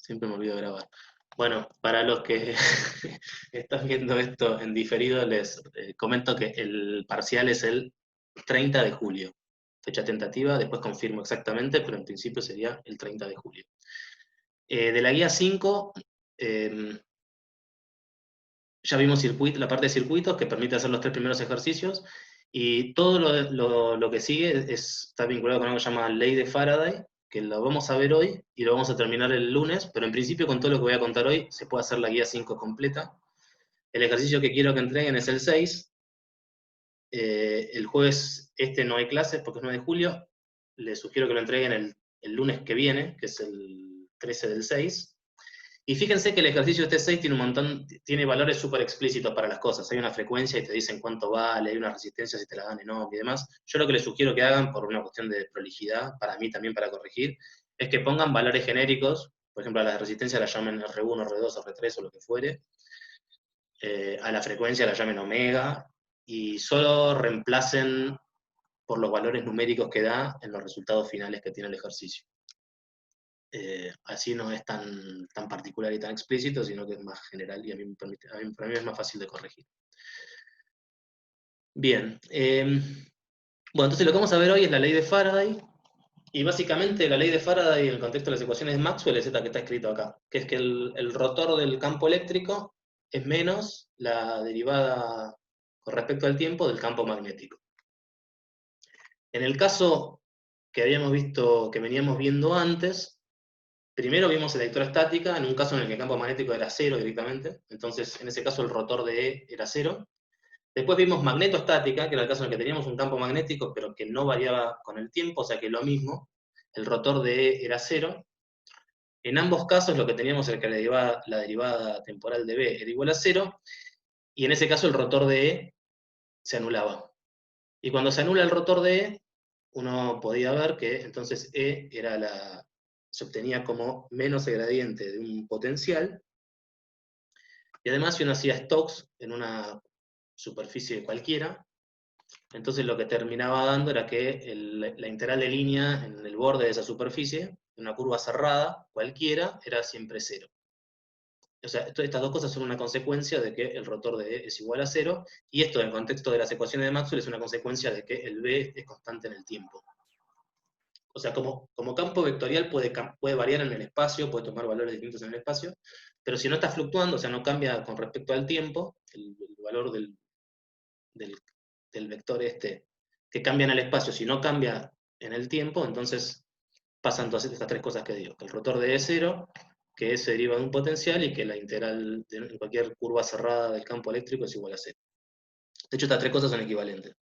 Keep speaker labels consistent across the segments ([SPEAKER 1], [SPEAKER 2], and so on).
[SPEAKER 1] Siempre me olvido de grabar. Bueno, para los que están viendo esto en diferido, les comento que el parcial es el 30 de julio. Fecha tentativa, después confirmo exactamente, pero en principio sería el 30 de julio. De la guía 5, ya vimos la parte de circuitos que permite hacer los 3 primeros ejercicios, y todo lo que sigue está vinculado con algo que se llama ley de Faraday, que lo vamos a ver hoy y lo vamos a terminar el lunes, pero en principio con todo lo que voy a contar hoy se puede hacer la guía 5 completa. El ejercicio que quiero que entreguen es el 6. El jueves no hay clases porque es 9 de julio. Les sugiero que lo entreguen el lunes que viene, que es el 13 del 6. Y fíjense que el ejercicio de este 6 tiene valores súper explícitos para las cosas. Hay una frecuencia y te dicen cuánto vale, hay una resistencia si te la dan en ohm y demás. Yo lo que les sugiero que hagan, por una cuestión de prolijidad, para mí también para corregir, es que pongan valores genéricos. Por ejemplo, a la resistencia la llamen R1, R2, R3 o lo que fuere. A la frecuencia la llamen omega. Y solo reemplacen por los valores numéricos que da en los resultados finales que tiene el ejercicio. Así no es tan particular y tan explícito, sino que es más general y para mí es más fácil de corregir. Bien, bueno, entonces lo que vamos a ver hoy es la ley de Faraday, y básicamente la ley de Faraday en el contexto de las ecuaciones de Maxwell es esta que está escrito acá, que es que el rotor del campo eléctrico es menos la derivada con respecto al tiempo del campo magnético. En el caso que veníamos viendo antes, primero vimos electrostática, en un caso en el que el campo magnético era cero directamente, entonces en ese caso el rotor de E era cero. Después vimos magnetostática, que era el caso en el que teníamos un campo magnético, pero que no variaba con el tiempo, o sea que lo mismo, el rotor de E era cero. En ambos casos lo que teníamos era que la derivada temporal de B era igual a cero, y en ese caso el rotor de E se anulaba. Y cuando se anula el rotor de E, uno podía ver que entonces E se obtenía como menos el gradiente de un potencial, y además si uno hacía Stokes en una superficie cualquiera, entonces lo que terminaba dando era que la integral de línea en el borde de esa superficie, en una curva cerrada cualquiera, era siempre cero. O sea, estas dos cosas son una consecuencia de que el rotor de E es igual a cero, y esto en el contexto de las ecuaciones de Maxwell es una consecuencia de que el B es constante en el tiempo. O sea, como campo vectorial puede variar en el espacio, puede tomar valores distintos en el espacio, pero si no está fluctuando, o sea, no cambia con respecto al tiempo, el valor del vector que cambia en el espacio, si no cambia en el tiempo, entonces pasan todas estas 3 cosas que digo, que el rotor de E es cero, que E se deriva de un potencial y que la integral en cualquier curva cerrada del campo eléctrico es igual a cero. De hecho, estas 3 cosas son equivalentes.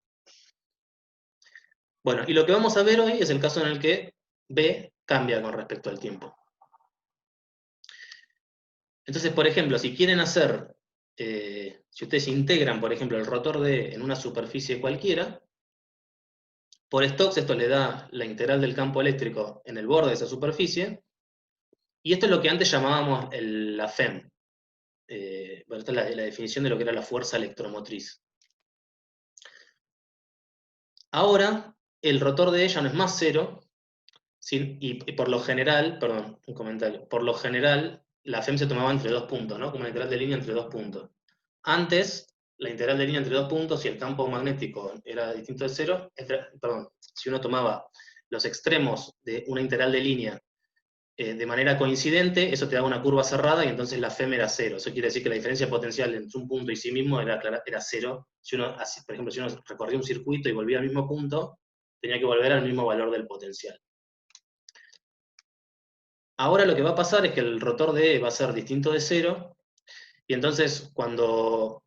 [SPEAKER 1] Bueno, y lo que vamos a ver hoy es el caso en el que B cambia con respecto al tiempo. Entonces, por ejemplo, si quieren hacer, si ustedes integran, por ejemplo, el rotor de en una superficie cualquiera, por Stokes esto le da la integral del campo eléctrico en el borde de esa superficie, y esto es lo que antes llamábamos la FEM. Bueno, esta es la definición de lo que era la fuerza electromotriz. Ahora, el rotor de ella no es más cero, y por lo general, perdón, un comentario, por lo general la FEM se tomaba entre 2 puntos, ¿no? Como una integral de línea entre 2 puntos. Antes, la integral de línea entre 2 puntos, si el campo magnético era distinto de cero, perdón, si uno tomaba los extremos de una integral de línea de manera coincidente, eso te daba una curva cerrada y entonces la FEM era cero. Eso quiere decir que la diferencia potencial entre un punto y sí mismo era cero. Si uno, por ejemplo, si uno recorría un circuito y volvía al mismo punto, tenía que volver al mismo valor del potencial. Ahora lo que va a pasar es que el rotor de E va a ser distinto de cero, y entonces cuando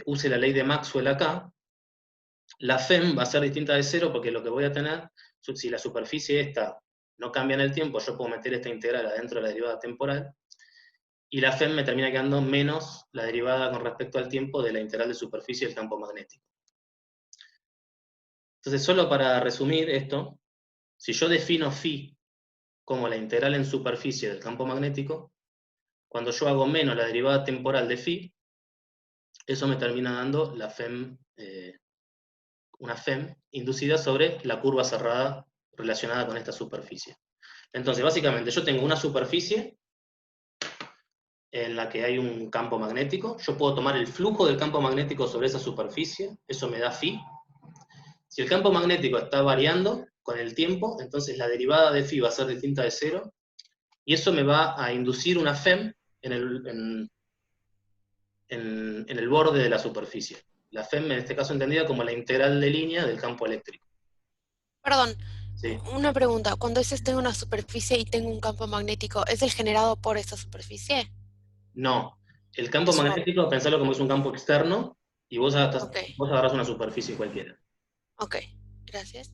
[SPEAKER 1] use la ley de Maxwell acá, la FEM va a ser distinta de cero porque lo que voy a tener, si la superficie esta no cambia en el tiempo, yo puedo meter esta integral adentro de la derivada temporal, y la FEM me termina quedando menos la derivada con respecto al tiempo de la integral de superficie del campo magnético. Entonces, solo para resumir esto, si yo defino φ como la integral en superficie del campo magnético, cuando yo hago menos la derivada temporal de φ, eso me termina dando la FEM, una FEM inducida sobre la curva cerrada relacionada con esta superficie. Entonces, básicamente, yo tengo una superficie en la que hay un campo magnético. Yo puedo tomar el flujo del campo magnético sobre esa superficie, eso me da phi. Si el campo magnético está variando con el tiempo, entonces la derivada de phi va a ser distinta de 0, y eso me va a inducir una FEM en el borde de la superficie. La FEM en este caso entendida como la integral de línea del campo eléctrico.
[SPEAKER 2] Perdón,
[SPEAKER 1] ¿Sí?
[SPEAKER 2] una pregunta. Cuando dices tengo una superficie y tengo un campo magnético, ¿es el generado por esa superficie?
[SPEAKER 1] No. El campo
[SPEAKER 2] Es una...
[SPEAKER 1] magnético, pensalo como que es un campo externo, y vos
[SPEAKER 2] Ok,
[SPEAKER 1] agarrás una superficie cualquiera.
[SPEAKER 2] ok. Gracias.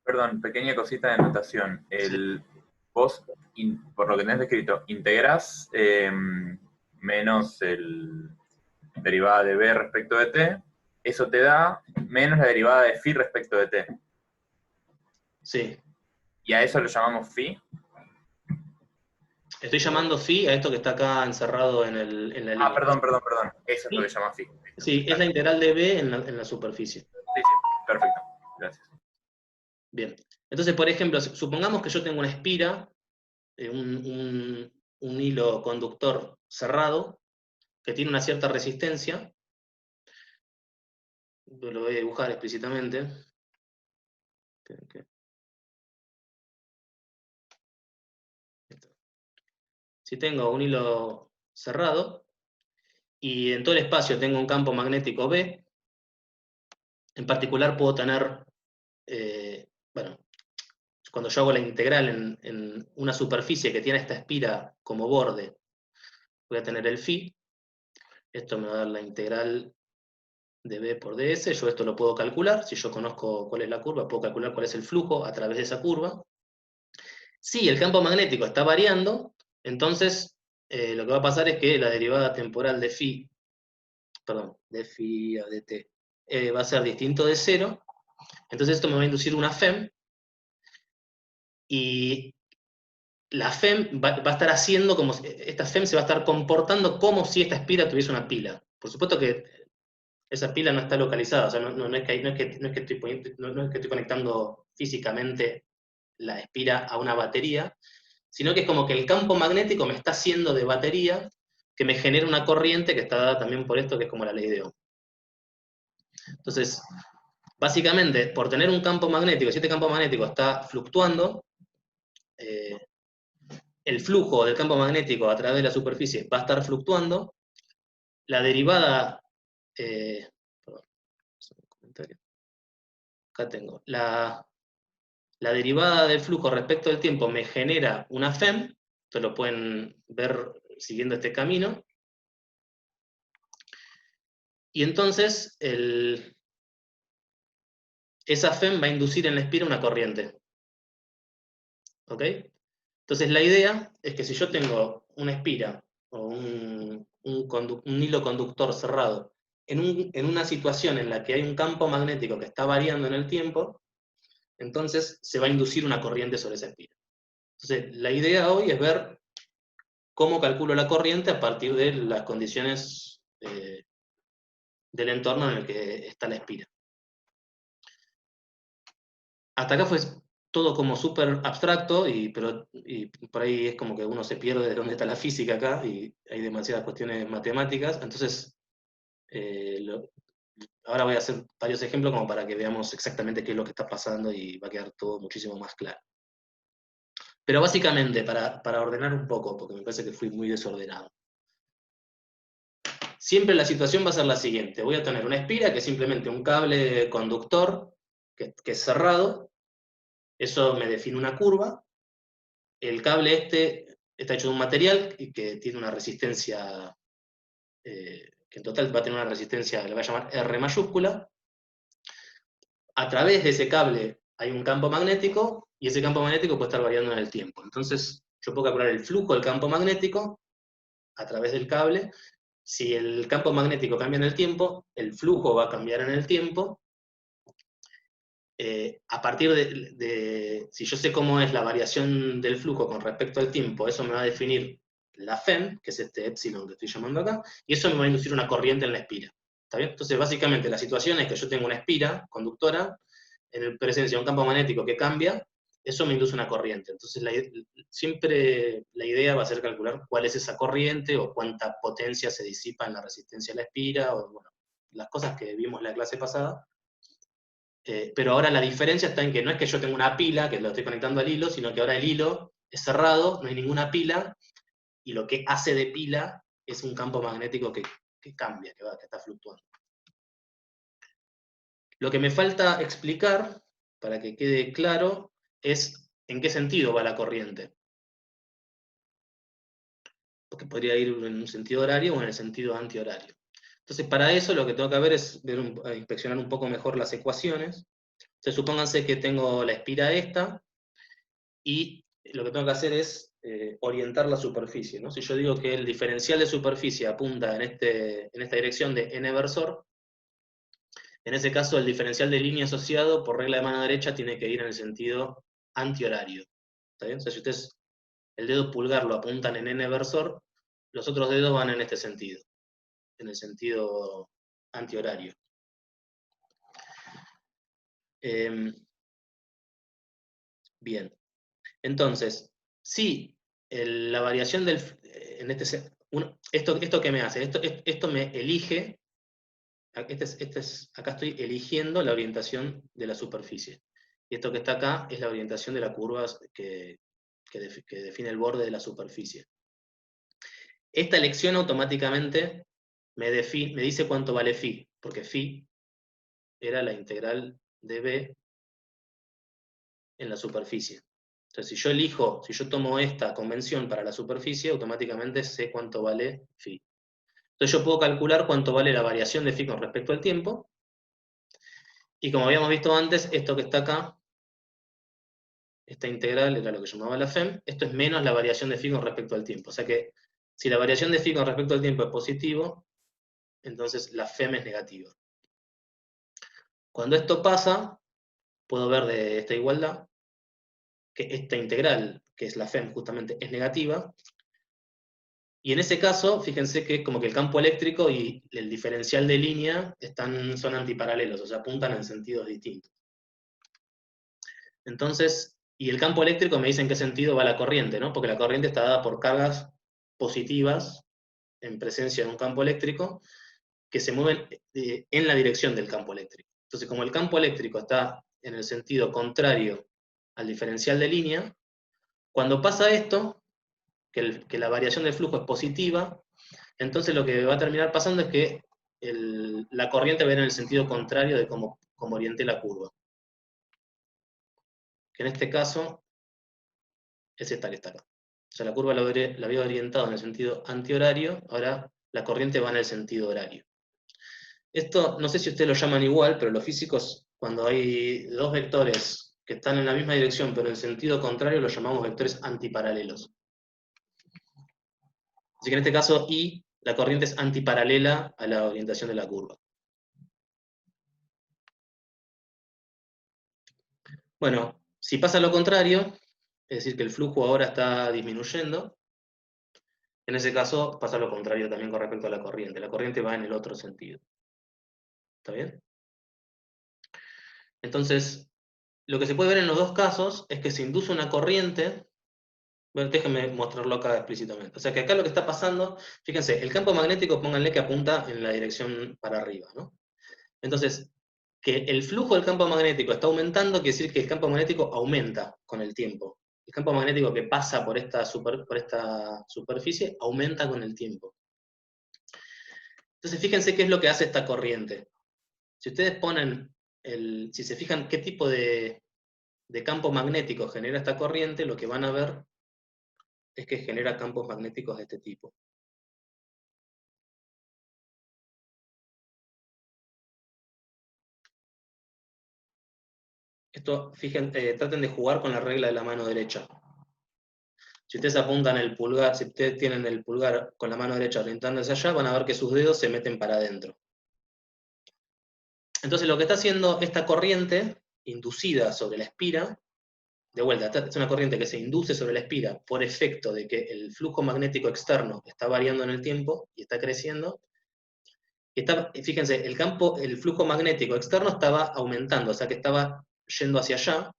[SPEAKER 3] Perdón, pequeña cosita de notación.
[SPEAKER 1] Sí.
[SPEAKER 3] Vos, por lo que tenés descrito, integrás menos el derivada de b respecto de t, eso te da menos la derivada de phi respecto de t.
[SPEAKER 1] Sí.
[SPEAKER 3] Y a eso lo llamamos phi.
[SPEAKER 1] Estoy llamando phi a esto que está acá encerrado en la línea.
[SPEAKER 3] Perdón. Eso es lo que llama phi.
[SPEAKER 1] Sí, es la integral de b en la superficie.
[SPEAKER 3] Sí, perfecto. Gracias.
[SPEAKER 1] Bien. Entonces, por ejemplo, supongamos que yo tengo una espira, un hilo conductor cerrado, que tiene una cierta resistencia. Lo voy a dibujar explícitamente. Si tengo un hilo cerrado, y en todo el espacio tengo un campo magnético B, en particular puedo tener, bueno, cuando yo hago la integral en una superficie que tiene esta espira como borde, voy a tener el phi, esto me va a dar la integral de B por ds, yo esto lo puedo calcular, si yo conozco cuál es la curva, puedo calcular cuál es el flujo a través de esa curva. Si el campo magnético está variando, entonces lo que va a pasar es que la derivada temporal de phi, de phi a dt, va a ser distinto de 0, entonces esto me va a inducir una FEM, y la FEM va a estar haciendo como, esta FEM se va a estar comportando como si esta espira tuviese una pila. Por supuesto que esa pila no está localizada, o sea, no es que estoy conectando físicamente la espira a una batería, sino que es como que el campo magnético me está haciendo de batería, que me genera una corriente que está dada también por esto, que es como la ley de Ohm. Entonces, básicamente, por tener un campo magnético, si este campo magnético está fluctuando, el flujo del campo magnético a través de la superficie va a estar fluctuando, la derivada, perdón, un comentario. Acá tengo, la derivada del flujo respecto del tiempo me genera una FEM, esto lo pueden ver siguiendo este camino, y entonces esa FEM va a inducir en la espira una corriente. ¿Ok? Entonces la idea es que si yo tengo una espira o un hilo conductor cerrado en una situación en la que hay un campo magnético que está variando en el tiempo, entonces se va a inducir una corriente sobre esa espira. Entonces la idea hoy es ver cómo calculo la corriente a partir de las condiciones del entorno en el que está la espira. Hasta acá fue todo como súper abstracto, y por ahí es como que uno se pierde de dónde está la física acá, y hay demasiadas cuestiones matemáticas. Entonces, ahora voy a hacer varios ejemplos como para que veamos exactamente qué es lo que está pasando, y va a quedar todo muchísimo más claro. Pero básicamente, para ordenar un poco, porque me parece que fui muy desordenado, siempre la situación va a ser la siguiente. Voy a tener una espira que es simplemente un cable conductor que es cerrado, eso me define una curva. El cable está hecho de un material que tiene una resistencia, que en total va a tener una resistencia, le voy a llamar R mayúscula. A través de ese cable hay un campo magnético, y ese campo magnético puede estar variando en el tiempo. Entonces, yo puedo calcular el flujo del campo magnético a través del cable. Si el campo magnético cambia en el tiempo, el flujo va a cambiar en el tiempo. A partir si yo sé cómo es la variación del flujo con respecto al tiempo, eso me va a definir la FEM, que es este epsilon que estoy llamando acá, y eso me va a inducir una corriente en la espira. ¿Está bien? Entonces, básicamente, la situación es que yo tengo una espira conductora, en presencia de un campo magnético que cambia, eso me induce una corriente. Entonces, siempre la idea va a ser calcular cuál es esa corriente o cuánta potencia se disipa en la resistencia a la espira, o bueno, las cosas que vimos en la clase pasada. Pero ahora la diferencia está en que no es que yo tengo una pila, que lo estoy conectando al hilo, sino que ahora el hilo es cerrado, no hay ninguna pila, y lo que hace de pila es un campo magnético que cambia, que está fluctuando. Lo que me falta explicar, para que quede claro, es en qué sentido va la corriente. Porque podría ir en un sentido horario o en el sentido antihorario. Entonces, para eso lo que tengo que ver es inspeccionar un poco mejor las ecuaciones. Entonces, supónganse que tengo la espira esta, y lo que tengo que hacer es orientar la superficie, ¿no? Si yo digo que el diferencial de superficie apunta en esta dirección de n-versor, en ese caso el diferencial de línea asociado por regla de mano derecha tiene que ir en el sentido antihorario. ¿Está bien? O sea, si ustedes el dedo pulgar lo apuntan en n-versor, los otros dedos van en este sentido, en el sentido antihorario. Bien. Entonces, si la variación del... esto que me hace, esto me elige, acá estoy eligiendo la orientación de la superficie. Y esto que está acá es la orientación de la curva que define el borde de la superficie. Esta elección automáticamente me dice cuánto vale phi, porque phi era la integral de B en la superficie. Entonces, si yo tomo esta convención para la superficie, automáticamente sé cuánto vale phi. Entonces yo puedo calcular cuánto vale la variación de phi con respecto al tiempo, y como habíamos visto antes, esto que está acá, esta integral era lo que llamaba la FEM, esto es menos la variación de phi con respecto al tiempo. O sea que si la variación de phi con respecto al tiempo es positivo, entonces la FEM es negativa. Cuando esto pasa, puedo ver de esta igualdad que esta integral, que es la FEM justamente, es negativa, y en ese caso, fíjense que como que el campo eléctrico y el diferencial de línea son antiparalelos, o sea, apuntan en sentidos distintos. Entonces, y el campo eléctrico me dice en qué sentido va la corriente, ¿no? Porque la corriente está dada por cargas positivas en presencia de un campo eléctrico que se mueven en la dirección del campo eléctrico. Entonces, como el campo eléctrico está en el sentido contrario al diferencial de línea, cuando pasa esto, que la variación del flujo es positiva, entonces lo que va a terminar pasando es que la corriente va a ir en el sentido contrario de cómo orienté la curva. Que en este caso es esta que está acá. O sea, la curva la había orientado en el sentido antihorario, ahora la corriente va en el sentido horario. Esto, no sé si ustedes lo llaman igual, pero los físicos, cuando hay dos vectores que están en la misma dirección, pero en sentido contrario, los llamamos vectores antiparalelos. Así que en este caso, I, la corriente es antiparalela a la orientación de la curva. Bueno, si pasa lo contrario, es decir, que el flujo ahora está disminuyendo, en ese caso pasa lo contrario también con respecto a la corriente. La corriente va en el otro sentido. ¿Está bien? Entonces, lo que se puede ver en los dos casos es que se induce una corriente. Bueno, déjenme mostrarlo acá explícitamente. O sea que acá lo que está pasando, fíjense, el campo magnético, pónganle que apunta en la dirección para arriba, ¿no? Entonces, que el flujo del campo magnético está aumentando, quiere decir que el campo magnético aumenta con el tiempo. El campo magnético que pasa por esta superficie aumenta con el tiempo. Entonces, fíjense qué es lo que hace esta corriente. Si ustedes ponen, si se fijan qué tipo de campo magnético genera esta corriente, lo que van a ver es que genera campos magnéticos de este tipo. Esto, fíjense, traten de jugar con la regla de la mano derecha. Si ustedes apuntan el pulgar, si ustedes tienen el pulgar con la mano derecha orientando hacia allá, van a ver que sus dedos se meten para adentro. Entonces lo que está haciendo esta corriente, inducida sobre la espira, de vuelta, es una corriente que se induce sobre la espira por efecto de que el flujo magnético externo está variando en el tiempo y está creciendo. Fíjense, el flujo magnético externo estaba aumentando, o sea que estaba yendo hacia allá,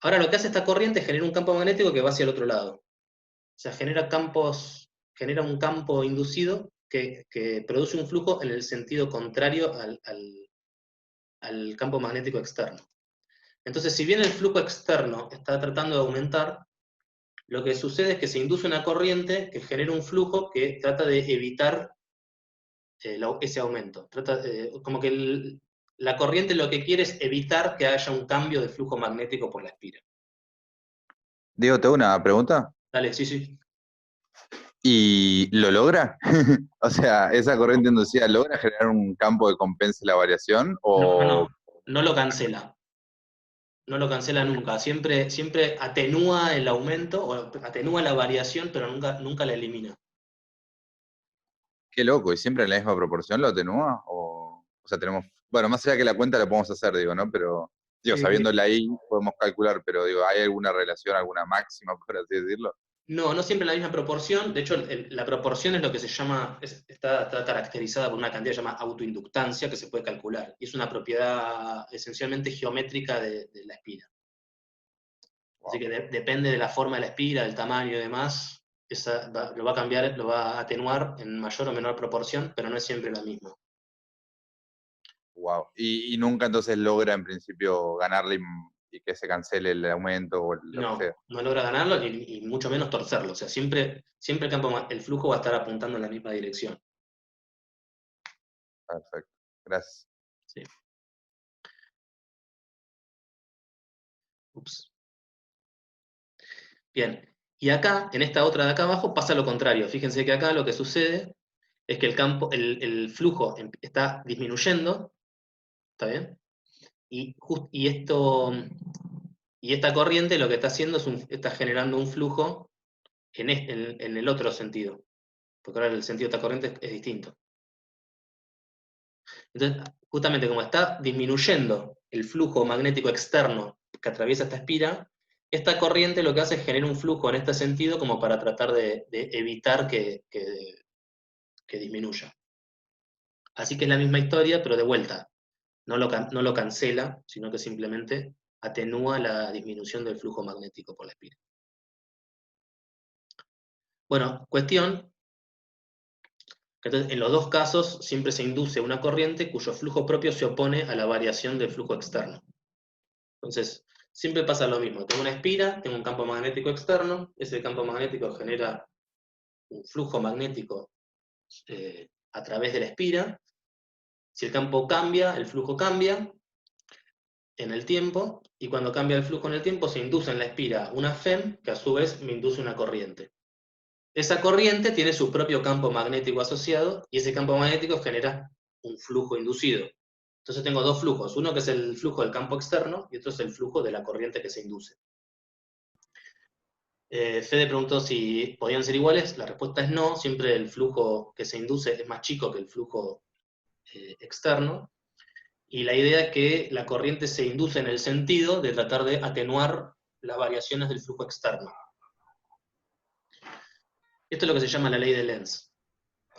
[SPEAKER 1] Ahora lo que hace esta corriente es generar un campo magnético que va hacia el otro lado. O sea, genera un campo inducido que produce un flujo en el sentido contrario al campo magnético externo. Entonces, si bien el flujo externo está tratando de aumentar, lo que sucede es que se induce una corriente que genera un flujo que trata de evitar ese aumento. Como que la corriente lo que quiere es evitar que haya un cambio de flujo magnético por la espira.
[SPEAKER 4] Diego, te hago una pregunta.
[SPEAKER 1] Dale, sí, sí.
[SPEAKER 4] ¿Y lo logra? O sea, ¿esa corriente inducida logra generar un campo que compense la variación?
[SPEAKER 1] No,
[SPEAKER 4] ¿O
[SPEAKER 1] no lo cancela. No lo cancela nunca. Siempre atenúa el aumento, o atenúa la variación, pero nunca la elimina.
[SPEAKER 4] qué loco? ¿Y siempre en la misma proporción lo atenúa? O sea, tenemos, bueno, más allá que la cuenta la podemos hacer, digo, ¿no? Pero, digo, sabiéndola ahí podemos calcular, pero digo, ¿hay alguna relación, alguna máxima, por así decirlo?
[SPEAKER 1] No, no siempre en la misma proporción. De hecho, la proporción es lo que se llama, está caracterizada por una cantidad que se llama autoinductancia, que se puede calcular. Y es una propiedad esencialmente geométrica de la espira. Así que depende de la forma de la espira, del tamaño y demás, lo va a cambiar, lo va a atenuar en mayor o menor proporción, pero no es siempre la misma.
[SPEAKER 4] Wow. Y nunca entonces logra en principio ganarle y que se cancele el aumento o lo que
[SPEAKER 1] No,
[SPEAKER 4] sea.
[SPEAKER 1] no logra ganarlo y mucho menos torcerlo. O sea, siempre el flujo va a estar apuntando en la misma dirección.
[SPEAKER 4] Perfecto. Gracias.
[SPEAKER 1] Sí. Ups. Bien. Y acá, en esta otra de acá abajo, pasa lo contrario. Fíjense que acá lo que sucede es que el flujo está disminuyendo, ¿está bien? Y esta corriente lo que está haciendo está generando un flujo en el otro sentido, porque ahora el sentido de esta corriente es distinto. Entonces, justamente como está disminuyendo el flujo magnético externo que atraviesa esta espira, esta corriente lo que hace es generar un flujo en este sentido como para tratar de evitar que disminuya. Así que es la misma historia, pero de vuelta. No lo cancela, sino que simplemente atenúa la disminución del flujo magnético por la espira. Bueno, cuestión. Entonces, en los dos casos siempre se induce una corriente cuyo flujo propio se opone a la variación del flujo externo. Entonces, siempre pasa lo mismo. Tengo una espira, tengo un campo magnético externo, ese campo magnético genera un flujo magnético a través de la espira. Si el campo cambia, el flujo cambia en el tiempo, y cuando cambia el flujo en el tiempo se induce en la espira una FEM, que a su vez me induce una corriente. Esa corriente tiene su propio campo magnético asociado, y ese campo magnético genera un flujo inducido. Entonces tengo dos flujos, uno que es el flujo del campo externo, y otro es el flujo de la corriente que se induce. Fede preguntó si podían ser iguales, la respuesta es no, siempre el flujo que se induce es más chico que el flujo externo, y la idea es que la corriente se induce en el sentido de tratar de atenuar las variaciones del flujo externo. Esto es lo que se llama la ley de Lenz.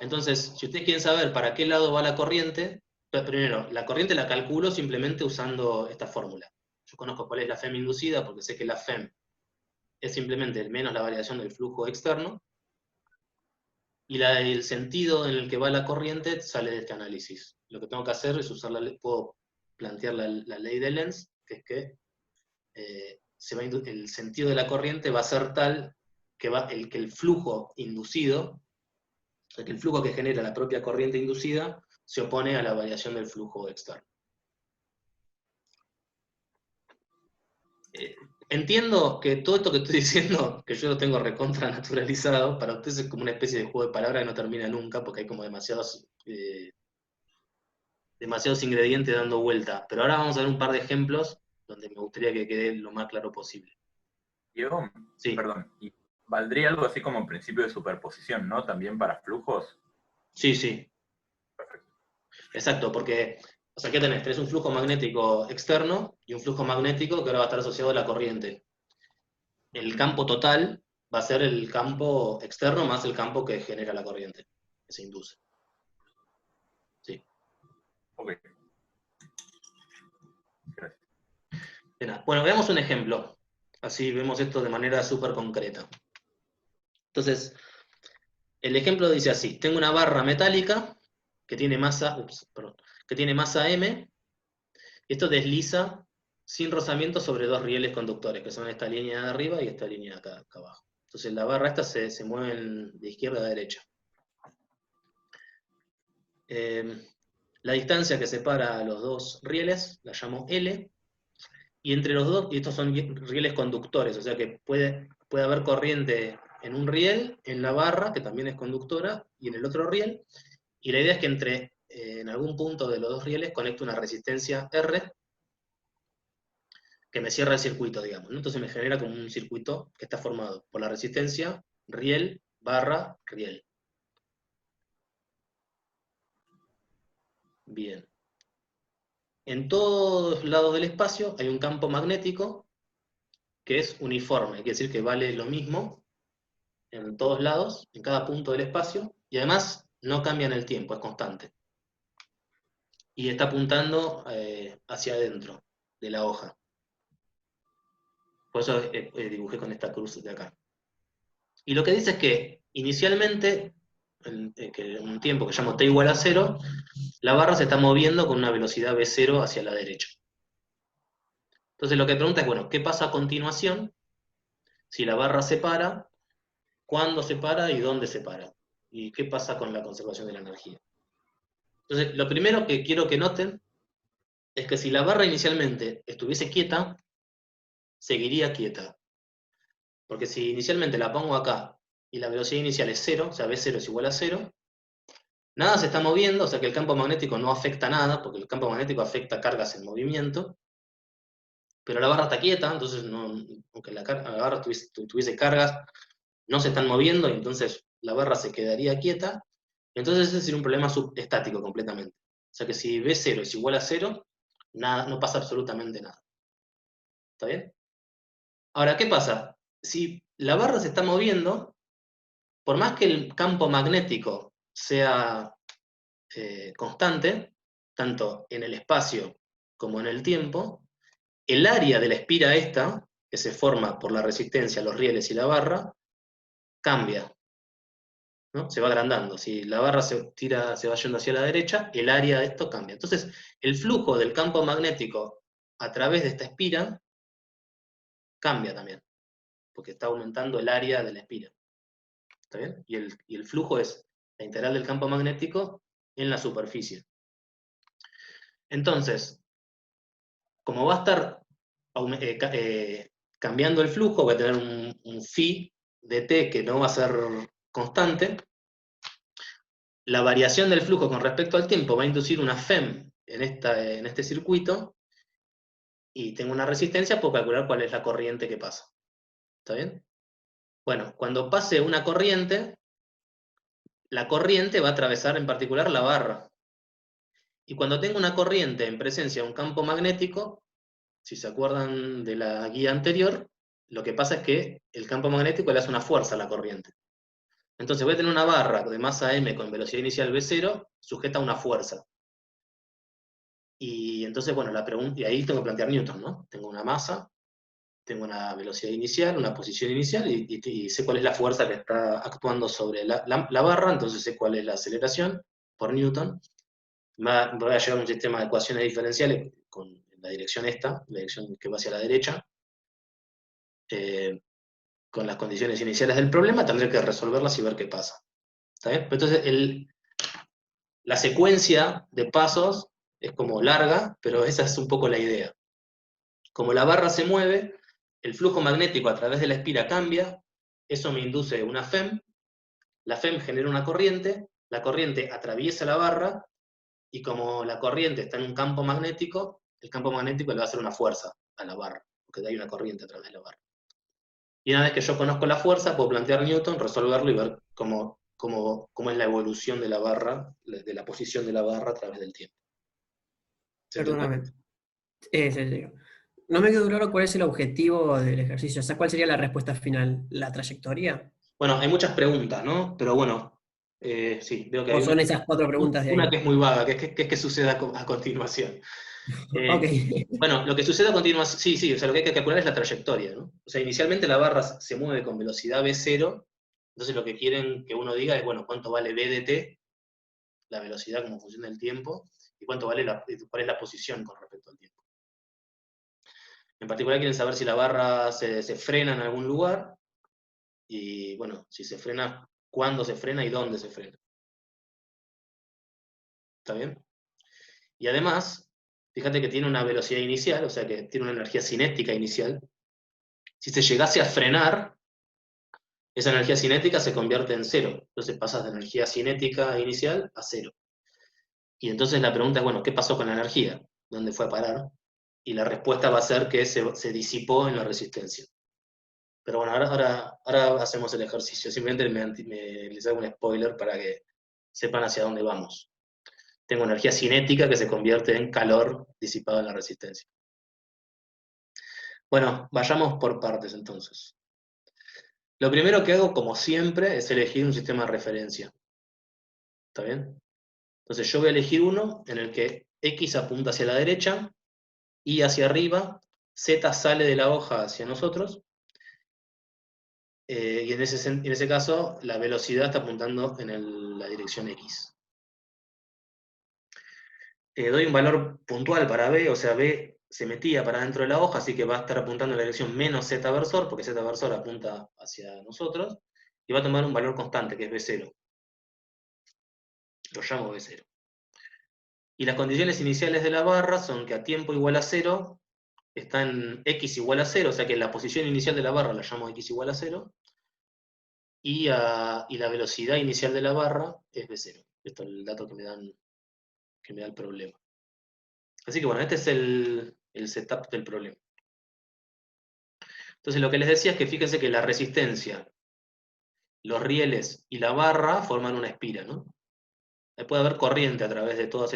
[SPEAKER 1] Entonces, si ustedes quieren saber para qué lado va la corriente, primero, la corriente la calculo simplemente usando esta fórmula. Yo conozco cuál es la FEM inducida porque sé que la FEM es simplemente el menos la variación del flujo externo, y el sentido en el que va la corriente sale de este análisis. Lo que tengo que hacer es puedo plantear la ley de Lenz, que es que el sentido de la corriente va a ser tal que el flujo inducido, o sea, que el flujo que genera la propia corriente inducida, se opone a la variación del flujo externo. Entiendo que todo esto que estoy diciendo, que yo lo tengo recontra naturalizado, para ustedes es como una especie de juego de palabras que no termina nunca, porque hay como demasiados ingredientes dando vuelta. Pero ahora vamos a ver un par de ejemplos donde me gustaría que quede lo más claro posible.
[SPEAKER 3] Diego,
[SPEAKER 1] Sí.
[SPEAKER 3] perdón, ¿y valdría algo así como principio de superposición, ¿no? También para flujos.
[SPEAKER 1] Sí, sí.
[SPEAKER 3] Perfecto.
[SPEAKER 1] Exacto, porque, o sea, ¿qué tenés? Tenés un flujo magnético externo y un flujo magnético que ahora va a estar asociado a la corriente. El campo total va a ser el campo externo más el campo que genera la corriente, que se induce. Sí.
[SPEAKER 3] Ok. Gracias.
[SPEAKER 1] De nada. Bueno, veamos un ejemplo. Así vemos esto de manera súper concreta. Entonces, el ejemplo dice así, tengo una barra metálica que tiene masa, que tiene masa m, y esto desliza sin rozamiento sobre dos rieles conductores, que son esta línea de arriba y esta línea de acá abajo. Entonces la barra esta se mueve de izquierda a derecha. La distancia que separa a los dos rieles la llamo L, y entre los dos, y estos son rieles conductores, o sea que puede haber corriente en un riel, en la barra, que también es conductora, y en el otro riel, y la idea es que en algún punto de los dos rieles conecte una resistencia R que me cierra el circuito, digamos, ¿no? Entonces me genera como un circuito que está formado por la resistencia, riel, barra, riel. Bien. En todos lados del espacio hay un campo magnético que es uniforme, quiere decir que vale lo mismo en todos lados, en cada punto del espacio, y además no cambia en el tiempo, es constante. Y está apuntando hacia adentro de la hoja. Por eso dibujé con esta cruz de acá. Y lo que dice es que inicialmente, en un tiempo que llamo t igual a 0, la barra se está moviendo con una velocidad v0 hacia la derecha. Entonces lo que pregunta es, bueno, ¿qué pasa a continuación si la barra se para? ¿Cuándo se para y dónde se para? ¿Y qué pasa con la conservación de la energía? Entonces, lo primero que quiero que noten es que si la barra inicialmente estuviese quieta, seguiría quieta. Porque si inicialmente la pongo acá y la velocidad inicial es 0, o sea, v0 es igual a 0, nada se está moviendo, o sea que el campo magnético no afecta nada, porque el campo magnético afecta cargas en movimiento, pero la barra está quieta, entonces aunque la barra tuviese cargas, no se están moviendo, y entonces la barra se quedaría quieta, entonces ese sería un problema estático completamente. O sea que si v0 es igual a 0, nada, no pasa absolutamente nada. ¿Está bien? Ahora, ¿qué pasa? Si la barra se está moviendo, por más que el campo magnético sea constante, tanto en el espacio como en el tiempo, el área de la espira esta, que se forma por la resistencia, los rieles y la barra, cambia, ¿no? Se va agrandando. Si la barra se va yendo hacia la derecha, el área de esto cambia. Entonces, el flujo del campo magnético a través de esta espira cambia también, porque está aumentando el área de la espira. ¿Está bien? Y el flujo es la integral del campo magnético en la superficie. Entonces, como va a estar cambiando el flujo, va a tener un phi de t que no va a ser constante, la variación del flujo con respecto al tiempo va a inducir una FEM en este circuito, y tengo una resistencia, puedo calcular cuál es la corriente que pasa. ¿Está bien? Bueno, cuando pase una corriente, la corriente va a atravesar en particular la barra. Y cuando tengo una corriente en presencia de un campo magnético, si se acuerdan de la guía anterior, lo que pasa es que el campo magnético le hace una fuerza a la corriente. Entonces voy a tener una barra de masa m con velocidad inicial v0 sujeta a una fuerza. Y entonces, bueno, y ahí tengo que plantear Newton, ¿no? Tengo una masa, tengo una velocidad inicial, una posición inicial, y sé cuál es la fuerza que está actuando sobre la barra, entonces sé cuál es la aceleración por Newton. Voy a llevar un sistema de ecuaciones diferenciales con la dirección esta, la dirección que va hacia la derecha, con las condiciones iniciales del problema, tendré que resolverlas y ver qué pasa. ¿Está bien? Pero entonces, la secuencia de pasos es como larga, pero esa es un poco la idea. Como la barra se mueve, el flujo magnético a través de la espira cambia, eso me induce una FEM, la FEM genera una corriente, la corriente atraviesa la barra, y como la corriente está en un campo magnético, el campo magnético le va a hacer una fuerza a la barra, porque hay una corriente a través de la barra. Y una vez que yo conozco la fuerza, puedo plantear Newton, resolverlo y ver cómo es la evolución de la barra, de la posición de la barra a través del tiempo.
[SPEAKER 5] Perdóname. Sí. No me quedó claro cuál es el objetivo del ejercicio. O sea, ¿cuál sería la respuesta final? ¿La trayectoria?
[SPEAKER 1] Bueno, hay muchas preguntas, ¿no? Pero bueno, Sí, veo que
[SPEAKER 5] ¿O
[SPEAKER 1] hay
[SPEAKER 5] son esas 4 preguntas de
[SPEAKER 1] una
[SPEAKER 5] ahí?
[SPEAKER 1] que es muy vaga, que es que suceda a continuación.
[SPEAKER 5] Ok.
[SPEAKER 1] Bueno, lo que sucede a continuación, sí, o sea, lo que hay que calcular es la trayectoria, ¿no? O sea, inicialmente la barra se mueve con velocidad v0, entonces lo que quieren que uno diga es, bueno, ¿cuánto vale v de t, la velocidad como función del tiempo, y cuál es la posición con respecto al tiempo? En particular quieren saber si la barra se frena en algún lugar, y bueno, si se frena, cuándo se frena y dónde se frena. ¿Está bien? Y además, fíjate que tiene una velocidad inicial, o sea que tiene una energía cinética inicial. Si se llegase a frenar, esa energía cinética se convierte en cero. Entonces pasas de energía cinética inicial a cero. Y entonces la pregunta es, bueno, ¿qué pasó con la energía? ¿Dónde fue a parar? Y la respuesta va a ser que se disipó en la resistencia. Pero bueno, ahora hacemos el ejercicio. Simplemente les hago un spoiler para que sepan hacia dónde vamos. Tengo energía cinética que se convierte en calor disipado en la resistencia. Bueno, vayamos por partes entonces. Lo primero que hago, como siempre, es elegir un sistema de referencia. ¿Está bien? Entonces yo voy a elegir uno en el que X apunta hacia la derecha, Y hacia arriba, Z sale de la hoja hacia nosotros, y en ese caso la velocidad está apuntando en la dirección X. Doy un valor puntual para B, o sea, B se metía para dentro de la hoja, así que va a estar apuntando en la dirección menos Z versor, porque Z versor apunta hacia nosotros, y va a tomar un valor constante, que es B0. Lo llamo B0. Y las condiciones iniciales de la barra son que a tiempo igual a 0 está en X igual a 0, o sea que la posición inicial de la barra la llamo X igual a 0, y la velocidad inicial de la barra es B0. Esto es el dato que me da el problema. Así que bueno, este es el setup del problema. Entonces lo que les decía es que fíjense que la resistencia, los rieles y la barra forman una espira, ¿no? Puede haber corriente a través de todas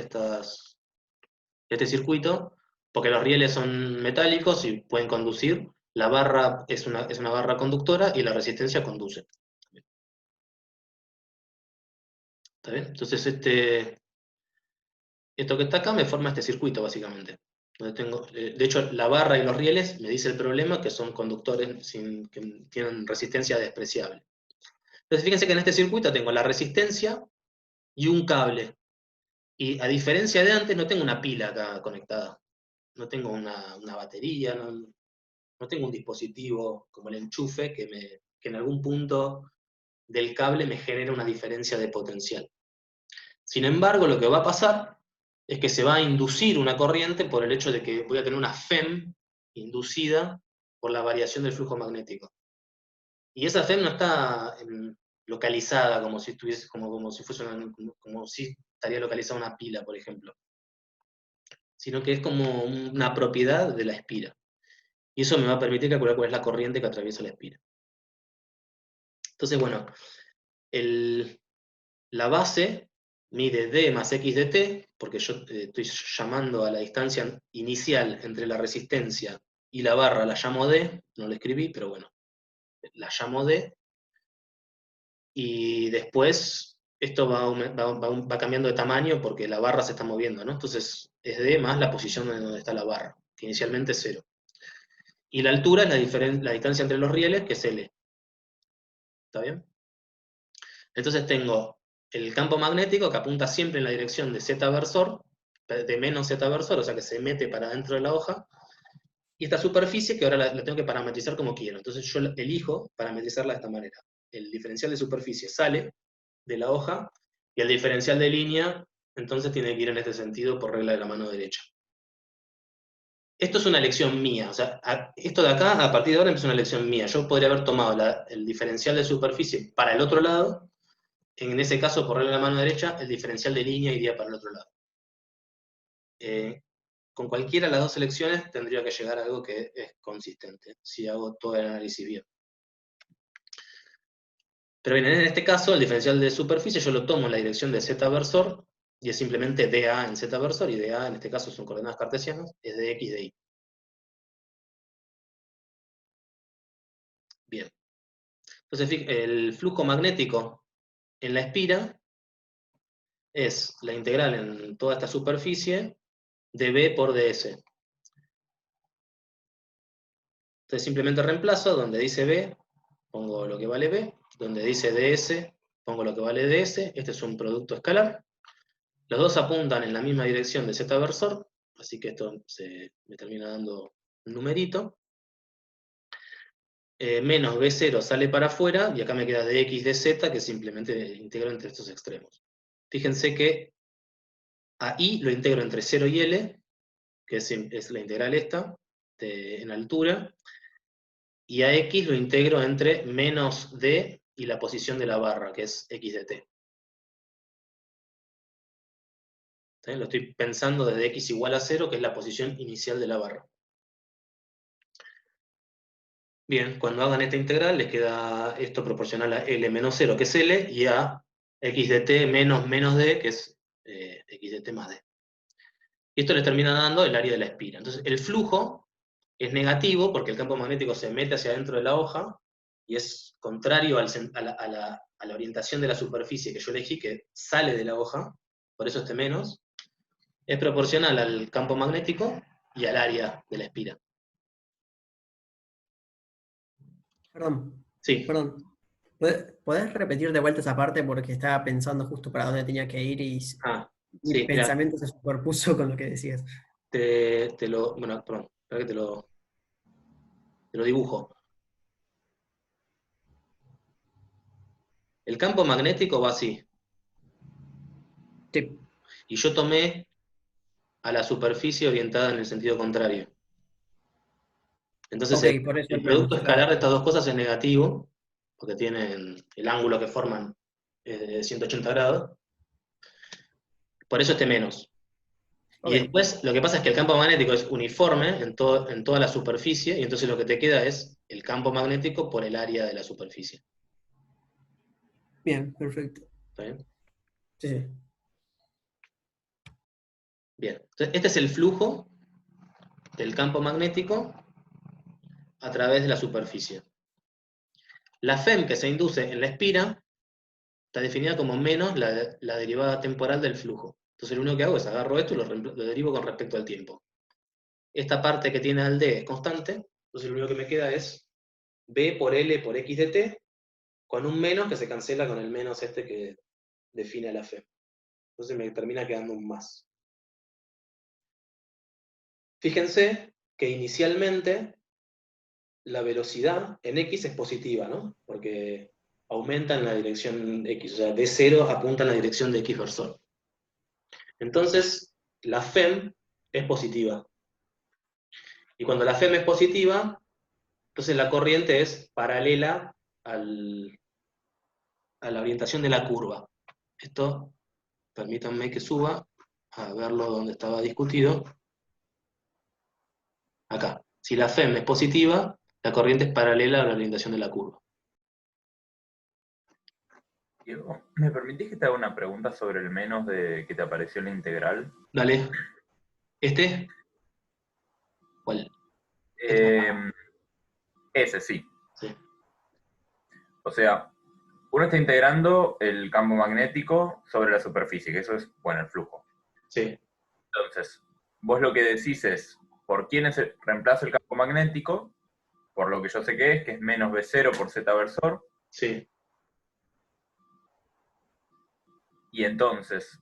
[SPEAKER 1] este circuito, porque los rieles son metálicos y pueden conducir, la barra es una barra conductora y la resistencia conduce. ¿Está bien? Entonces esto que está acá me forma este circuito, básicamente. Donde de hecho, la barra y los rieles me dice el problema, que son conductores que tienen resistencia despreciable. Entonces, fíjense que en este circuito tengo la resistencia y un cable. Y a diferencia de antes, no tengo una pila acá conectada. No tengo una batería, no tengo un dispositivo como el enchufe que en algún punto del cable me genera una diferencia de potencial. Sin embargo, lo que va a pasar es que se va a inducir una corriente por el hecho de que voy a tener una FEM inducida por la variación del flujo magnético. Y esa FEM no está localizada como si estuviese, como si fuese como si estaría localizada una pila, por ejemplo. Sino que es como una propiedad de la espira. Y eso me va a permitir calcular cuál es la corriente que atraviesa la espira. Entonces, bueno, la base mide d más x de t, porque yo estoy llamando a la distancia inicial entre la resistencia y la barra, la llamo d, no la escribí, pero bueno, la llamo d, y después esto va cambiando de tamaño porque la barra se está moviendo, ¿no? Entonces es d más la posición de donde está la barra, que inicialmente es 0. Y la altura es la distancia entre los rieles, que es L. ¿Está bien? Entonces tengo el campo magnético que apunta siempre en la dirección de Z versor, de menos Z versor, o sea que se mete para dentro de la hoja, y esta superficie que ahora la tengo que parametrizar como quiero. Entonces yo elijo parametrizarla de esta manera. El diferencial de superficie sale de la hoja, y el diferencial de línea, entonces tiene que ir en este sentido por regla de la mano derecha. Esto es una elección mía, o sea, esto de acá, a partir de ahora, es una elección mía. Yo podría haber tomado el diferencial de superficie para el otro lado, en ese caso, por regla de la mano derecha, el diferencial de línea iría para el otro lado. Con cualquiera de las dos selecciones tendría que llegar a algo que es consistente, si hago todo el análisis bien. Pero bien, en este caso, el diferencial de superficie yo lo tomo en la dirección de Z versor, y es simplemente dA en Z versor, y dA en este caso son coordenadas cartesianas, es de X de Y. Bien. Entonces, el flujo magnético en la espira es la integral en toda esta superficie de B por ds. Entonces simplemente reemplazo, donde dice B, pongo lo que vale B, donde dice ds, pongo lo que vale ds, este es un producto escalar. Los dos apuntan en la misma dirección de z versor, así que esto me termina dando un numerito. Menos B0 sale para afuera, y acá me queda dx dz, que simplemente integro entre estos extremos. Fíjense que a I lo integro entre 0 y L, que es la integral esta, en altura, y a X lo integro entre menos D y la posición de la barra, que es X de T. ¿Sí? Lo estoy pensando desde X igual a 0, que es la posición inicial de la barra. Bien, cuando hagan esta integral les queda esto proporcional a L menos 0, que es L, y a X de T menos menos D, que es X de T más D. Y esto les termina dando el área de la espira. Entonces el flujo es negativo porque el campo magnético se mete hacia adentro de la hoja y es contrario a la orientación de la superficie que yo elegí, que sale de la hoja, por eso este menos, es proporcional al campo magnético y al área de la espira.
[SPEAKER 5] Perdón,
[SPEAKER 1] Sí.
[SPEAKER 5] perdón. ¿Podés repetir de vuelta esa parte? Porque estaba pensando justo para dónde tenía que ir y mi
[SPEAKER 1] Sí, mirá,
[SPEAKER 5] pensamiento se superpuso con lo que decías.
[SPEAKER 1] bueno, perdón, espera que te lo dibujo. El campo magnético va así.
[SPEAKER 5] Sí.
[SPEAKER 1] Y yo tomé a la superficie orientada en el sentido contrario. Entonces
[SPEAKER 5] Ok, por eso
[SPEAKER 1] el
[SPEAKER 5] el
[SPEAKER 1] producto
[SPEAKER 5] menos,
[SPEAKER 1] escalar
[SPEAKER 5] claro.
[SPEAKER 1] de estas dos cosas es negativo, porque tienen el ángulo que forman de 180 grados. Por eso este menos.
[SPEAKER 5] Ok,
[SPEAKER 1] Y después lo que pasa es que el campo magnético es uniforme en toda la superficie, y entonces lo que te queda es el campo magnético por el área de la superficie.
[SPEAKER 5] bien, perfecto.
[SPEAKER 1] ¿Está bien?
[SPEAKER 5] Sí, sí.
[SPEAKER 1] Bien. Entonces, este es el flujo del campo magnético a través de la superficie. La FEM que se induce en la espira está definida como menos la derivada temporal del flujo. Entonces lo único que hago es agarro esto y lo derivo con respecto al tiempo. Esta parte que tiene al D es constante, entonces lo único que me queda es B por L por X de T, con un menos que se cancela con el menos este que define la FEM. Entonces me termina quedando un más. Fíjense que inicialmente la velocidad en X es positiva, ¿no? Porque aumenta en la dirección X, o sea, D0 apunta en la dirección de X versor. Entonces, la FEM es positiva. Y cuando la FEM es positiva, entonces la corriente es paralela a la orientación de la curva. Esto, permítanme que suba a verlo donde estaba discutido. Acá. Si la FEM es positiva, la corriente es paralela a la orientación de la curva.
[SPEAKER 3] Diego, ¿me permitís que te haga una pregunta sobre el menos que te apareció en la integral?
[SPEAKER 1] Dale. ¿Este? ¿Cuál?
[SPEAKER 3] Ese sí.
[SPEAKER 1] Sí.
[SPEAKER 3] O sea, uno está integrando el campo magnético sobre la superficie, que eso es, bueno, el flujo.
[SPEAKER 1] Sí.
[SPEAKER 3] Entonces, vos lo que decís es, ¿por quién reemplazo el campo magnético? Por lo que yo sé que es menos B0 por Z versor.
[SPEAKER 1] Sí.
[SPEAKER 3] Y entonces,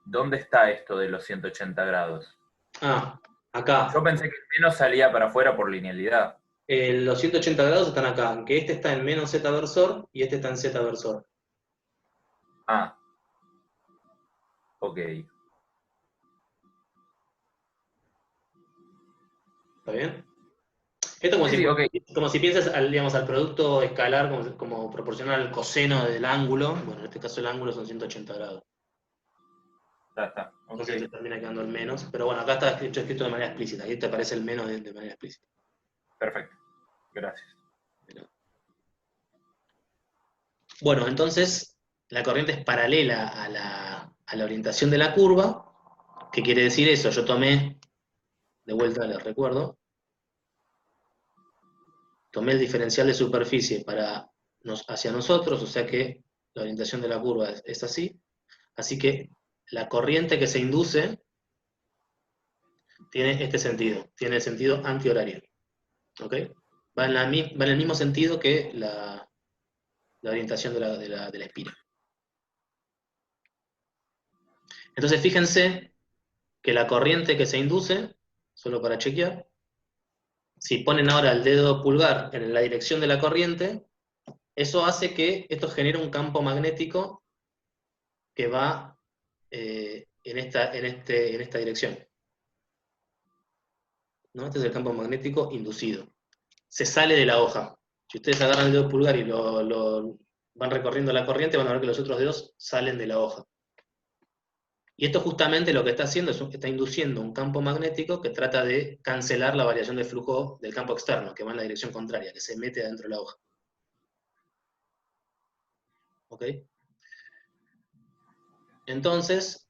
[SPEAKER 3] ¿dónde está esto de los 180 grados?
[SPEAKER 1] Ah, acá.
[SPEAKER 3] Yo pensé que el menos salía para afuera por linealidad.
[SPEAKER 1] Los 180 grados están acá, que este está en menos Z versor y este está en Z versor.
[SPEAKER 3] Ah. Ok.
[SPEAKER 1] ¿Está bien? Esto como,
[SPEAKER 3] Sí, ok.
[SPEAKER 1] como si piensas digamos, al producto escalar como proporcional al coseno del ángulo. Bueno, en este caso el ángulo son 180 grados.
[SPEAKER 3] Está. Ok.
[SPEAKER 1] Entonces te termina quedando el menos. Pero bueno, acá está escrito de manera explícita. Aquí te aparece el menos de manera explícita.
[SPEAKER 3] Perfecto. Gracias.
[SPEAKER 1] Bueno, entonces la corriente es paralela a la orientación de la curva. ¿Qué quiere decir eso? Yo tomé, de vuelta les recuerdo, tomé el diferencial de superficie para hacia nosotros, o sea que la orientación de la curva es así. Así que la corriente que se induce tiene este sentido, tiene el sentido antihorario. ¿Ok? Va en el mismo sentido que la orientación de la espira. Entonces fíjense que la corriente que se induce, solo para chequear, si ponen ahora el dedo pulgar en la dirección de la corriente, eso hace que esto genere un campo magnético que va en esta dirección. ¿No? Este es el campo magnético inducido. Se sale de la hoja. Si ustedes agarran el dedo pulgar y lo van recorriendo la corriente, van a ver que los otros dedos salen de la hoja. Y esto justamente lo que está haciendo es está induciendo un campo magnético que trata de cancelar la variación de flujo del campo externo, que va en la dirección contraria, que se mete adentro de la hoja. ¿Ok? Entonces,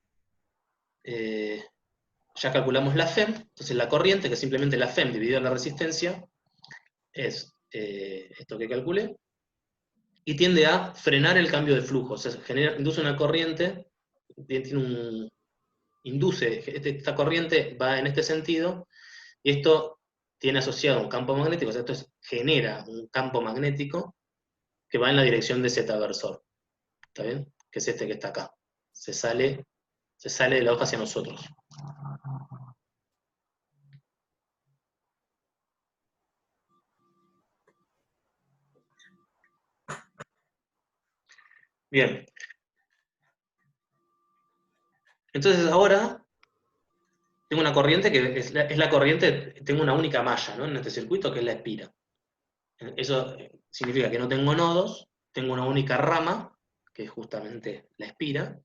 [SPEAKER 1] ya calculamos la FEM, entonces la corriente, que es simplemente la FEM dividida la resistencia, es esto que calculé, y tiende a frenar el cambio de flujo, o sea, induce una corriente, esta corriente va en este sentido, y esto tiene asociado un campo magnético, o sea, genera un campo magnético que va en la dirección de Z versor, ¿está bien? Que es este que está acá. Se sale de la hoja hacia nosotros. Bien. Entonces ahora tengo una corriente que es la corriente, tengo una única malla, ¿no? En este circuito, que es la espira. Eso significa que no tengo nodos, tengo una única rama, que es justamente la espira.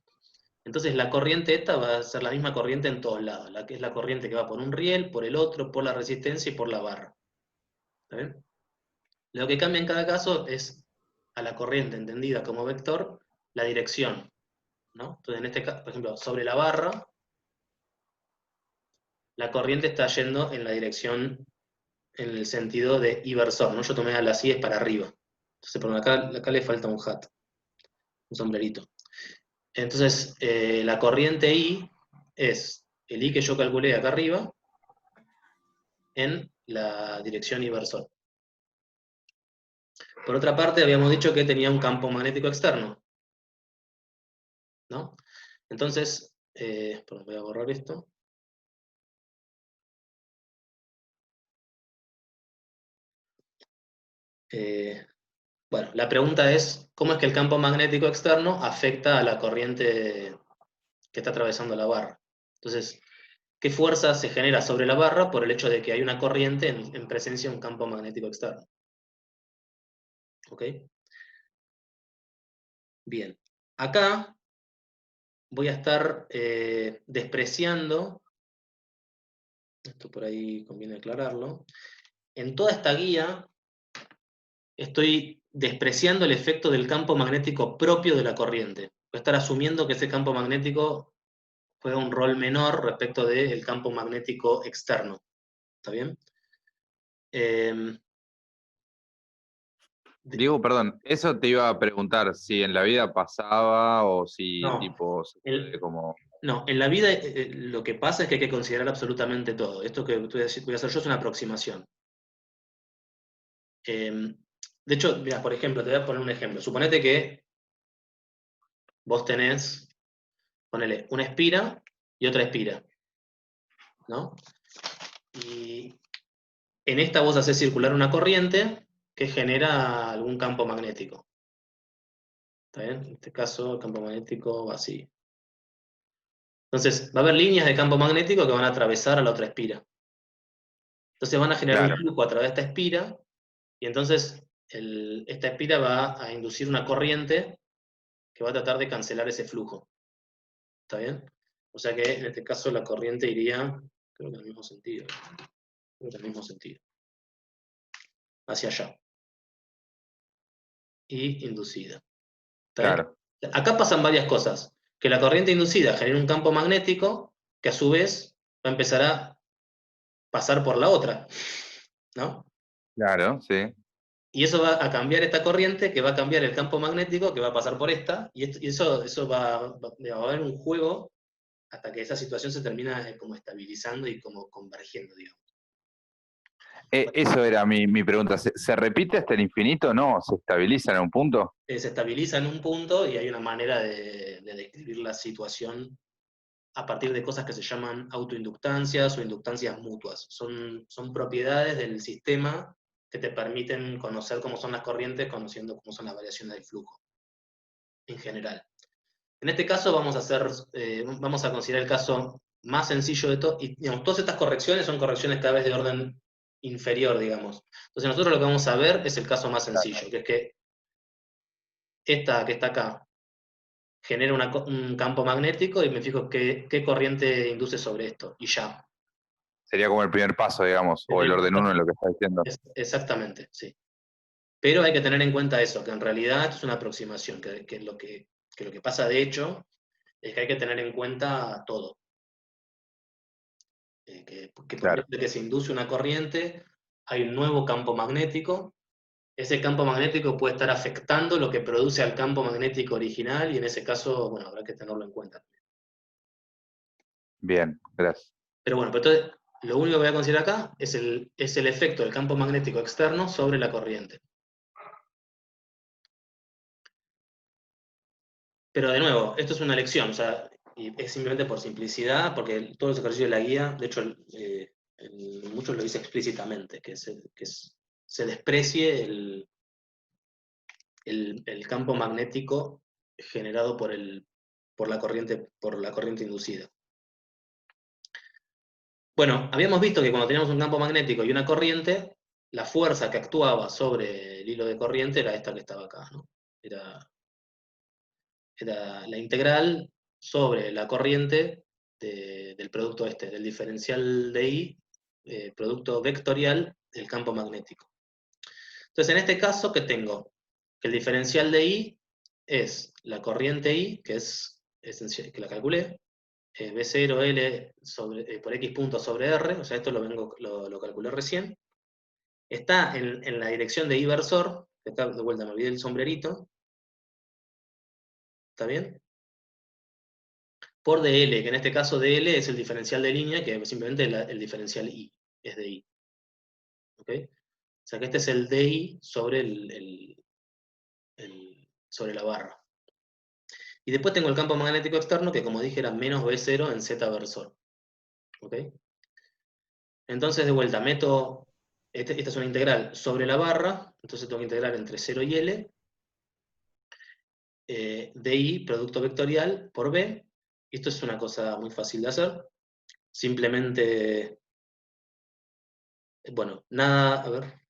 [SPEAKER 1] Entonces la corriente esta va a ser la misma corriente en todos lados, la que es la corriente que va por un riel, por el otro, por la resistencia y por la barra. ¿Está bien? Lo que cambia en cada caso es a la corriente entendida como vector, la dirección, ¿no? Entonces en este caso, por ejemplo, sobre la barra, la corriente está yendo en la dirección, en el sentido de inversor, ¿no? Yo tomé a las I es para arriba. Entonces por acá le falta un hat, un sombrerito. Entonces la corriente I es el I que yo calculé acá arriba en la dirección inversor. Por otra parte, habíamos dicho que tenía un campo magnético externo, ¿no? Entonces, voy a borrar esto. Bueno, la pregunta es, ¿cómo es que el campo magnético externo afecta a la corriente que está atravesando la barra? Entonces, ¿qué fuerza se genera sobre la barra por el hecho de que hay una corriente en presencia de un campo magnético externo? ¿Ok? Bien. Acá voy a estar despreciando, esto por ahí conviene aclararlo, en toda esta guía estoy despreciando el efecto del campo magnético propio de la corriente. Voy a estar asumiendo que ese campo magnético juega un rol menor respecto del campo magnético externo. ¿Está bien?
[SPEAKER 4] Diego, perdón, eso te iba a preguntar si en la vida pasaba o si
[SPEAKER 1] No,
[SPEAKER 4] tipo se puede como...
[SPEAKER 1] No, en la vida lo que pasa es que hay que considerar absolutamente todo. Esto que voy a hacer yo es una aproximación. De hecho, mira, por ejemplo, te voy a poner un ejemplo. Suponete que vos tenés, ponele, una espira y otra espira, ¿no? Y en esta vos haces circular una corriente que genera algún campo magnético. ¿Está bien? En este caso, el campo magnético va así. Entonces, va a haber líneas de campo magnético que van a atravesar a la otra espira. Entonces van a generar un flujo a través de esta espira, y entonces esta espira va a inducir una corriente que va a tratar de cancelar ese flujo. ¿Está bien? O sea que en este caso la corriente iría, creo que en el mismo sentido. Creo que en el mismo sentido. Hacia allá. Y inducida. ¿Está bien?
[SPEAKER 4] Claro,
[SPEAKER 1] Acá pasan varias cosas. Que la corriente inducida genera un campo magnético que a su vez va a empezar a pasar por la otra. ¿No?
[SPEAKER 4] claro, sí.
[SPEAKER 1] Y eso va a cambiar esta corriente, que va a cambiar el campo magnético, que va a pasar por esta, y eso va a haber un juego hasta que esa situación se termina como estabilizando y como convergiendo, digamos.
[SPEAKER 4] Eso era mi pregunta. ¿Se repite hasta el infinito? ¿No? ¿Se estabiliza en un punto?
[SPEAKER 1] Se estabiliza en un punto y hay una manera de describir la situación a partir de cosas que se llaman autoinductancias o inductancias mutuas. Son propiedades del sistema que te permiten conocer cómo son las corrientes, conociendo cómo son las variaciones del flujo, en general. En este caso vamos a considerar el caso más sencillo de todo, y digamos, todas estas correcciones son correcciones cada vez de orden inferior, digamos. Entonces nosotros lo que vamos a ver es el caso más sencillo, que es que esta que está acá genera un campo magnético y me fijo qué corriente induce sobre esto, y ya.
[SPEAKER 4] Sería como el primer paso, digamos, o el orden 1 en lo que está diciendo.
[SPEAKER 1] Exactamente, sí. Pero hay que tener en cuenta eso, que en realidad esto es una aproximación, que lo que pasa de hecho es que hay que tener en cuenta todo. Que
[SPEAKER 4] Claro.
[SPEAKER 1] por que se induce una corriente, hay un nuevo campo magnético, ese campo magnético puede estar afectando lo que produce al campo magnético original, y en ese caso, bueno, habrá que tenerlo en cuenta.
[SPEAKER 4] Bien, gracias.
[SPEAKER 1] Pero bueno, pero entonces, lo único que voy a considerar acá es el efecto del campo magnético externo sobre la corriente. Pero de nuevo, esto es una lección, o sea, y es simplemente por simplicidad, porque todos los ejercicios de la guía, de hecho, muchos lo dice explícitamente, que se desprecie el campo magnético generado por la corriente inducida. Bueno, habíamos visto que cuando teníamos un campo magnético y una corriente, la fuerza que actuaba sobre el hilo de corriente era esta que estaba acá, ¿no? Era la integral sobre la corriente del producto del diferencial de I, producto vectorial del campo magnético. Entonces, en este caso, ¿qué tengo? Que el diferencial de I es la corriente I, que es esencial, que la calculé, B0L por X punto sobre R, o sea, esto lo calculé recién. Está en la dirección de I versor, que acá de vuelta me olvidé el sombrerito. ¿Está bien? Por dl, que en este caso dl es el diferencial de línea, que es simplemente el diferencial I, es de I. ¿Ok? O sea que este es el DI sobre sobre la barra. Y después tengo el campo magnético externo, que como dije era menos B0 en Z versor. ¿Ok? Entonces, de vuelta, meto, esta es una integral sobre la barra, entonces tengo que integrar entre 0 y L, DI, producto vectorial, por B. Esto es una cosa muy fácil de hacer. Simplemente, bueno, nada, a ver,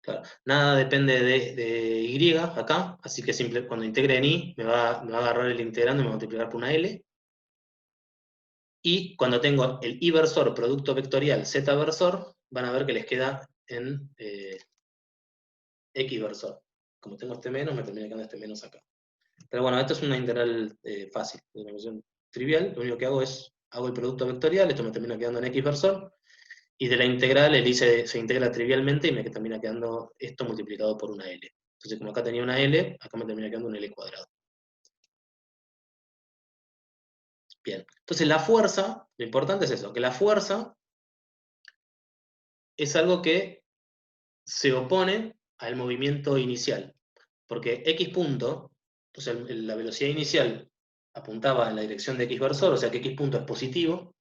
[SPEAKER 1] claro, nada depende de Y acá, así que cuando integre en I me va a agarrar el integrando y me va a multiplicar por una L. Y cuando tengo el I versor, producto vectorial, Z versor, van a ver que les queda en X versor. Como tengo este menos, me termina quedando este menos acá. Pero bueno, esto es una integral fácil, una función trivial. Lo único que hago es, hago el producto vectorial, esto me termina quedando en X versor, y de la integral el I se integra trivialmente y me termina quedando esto multiplicado por una L. Entonces, como acá tenía una L, acá me termina quedando un L cuadrado. Bien, entonces la fuerza, lo importante es eso, que la fuerza es algo que se opone al movimiento inicial. Porque X punto, entonces la velocidad inicial apuntaba en la dirección de X versor, o sea que X punto es positivo.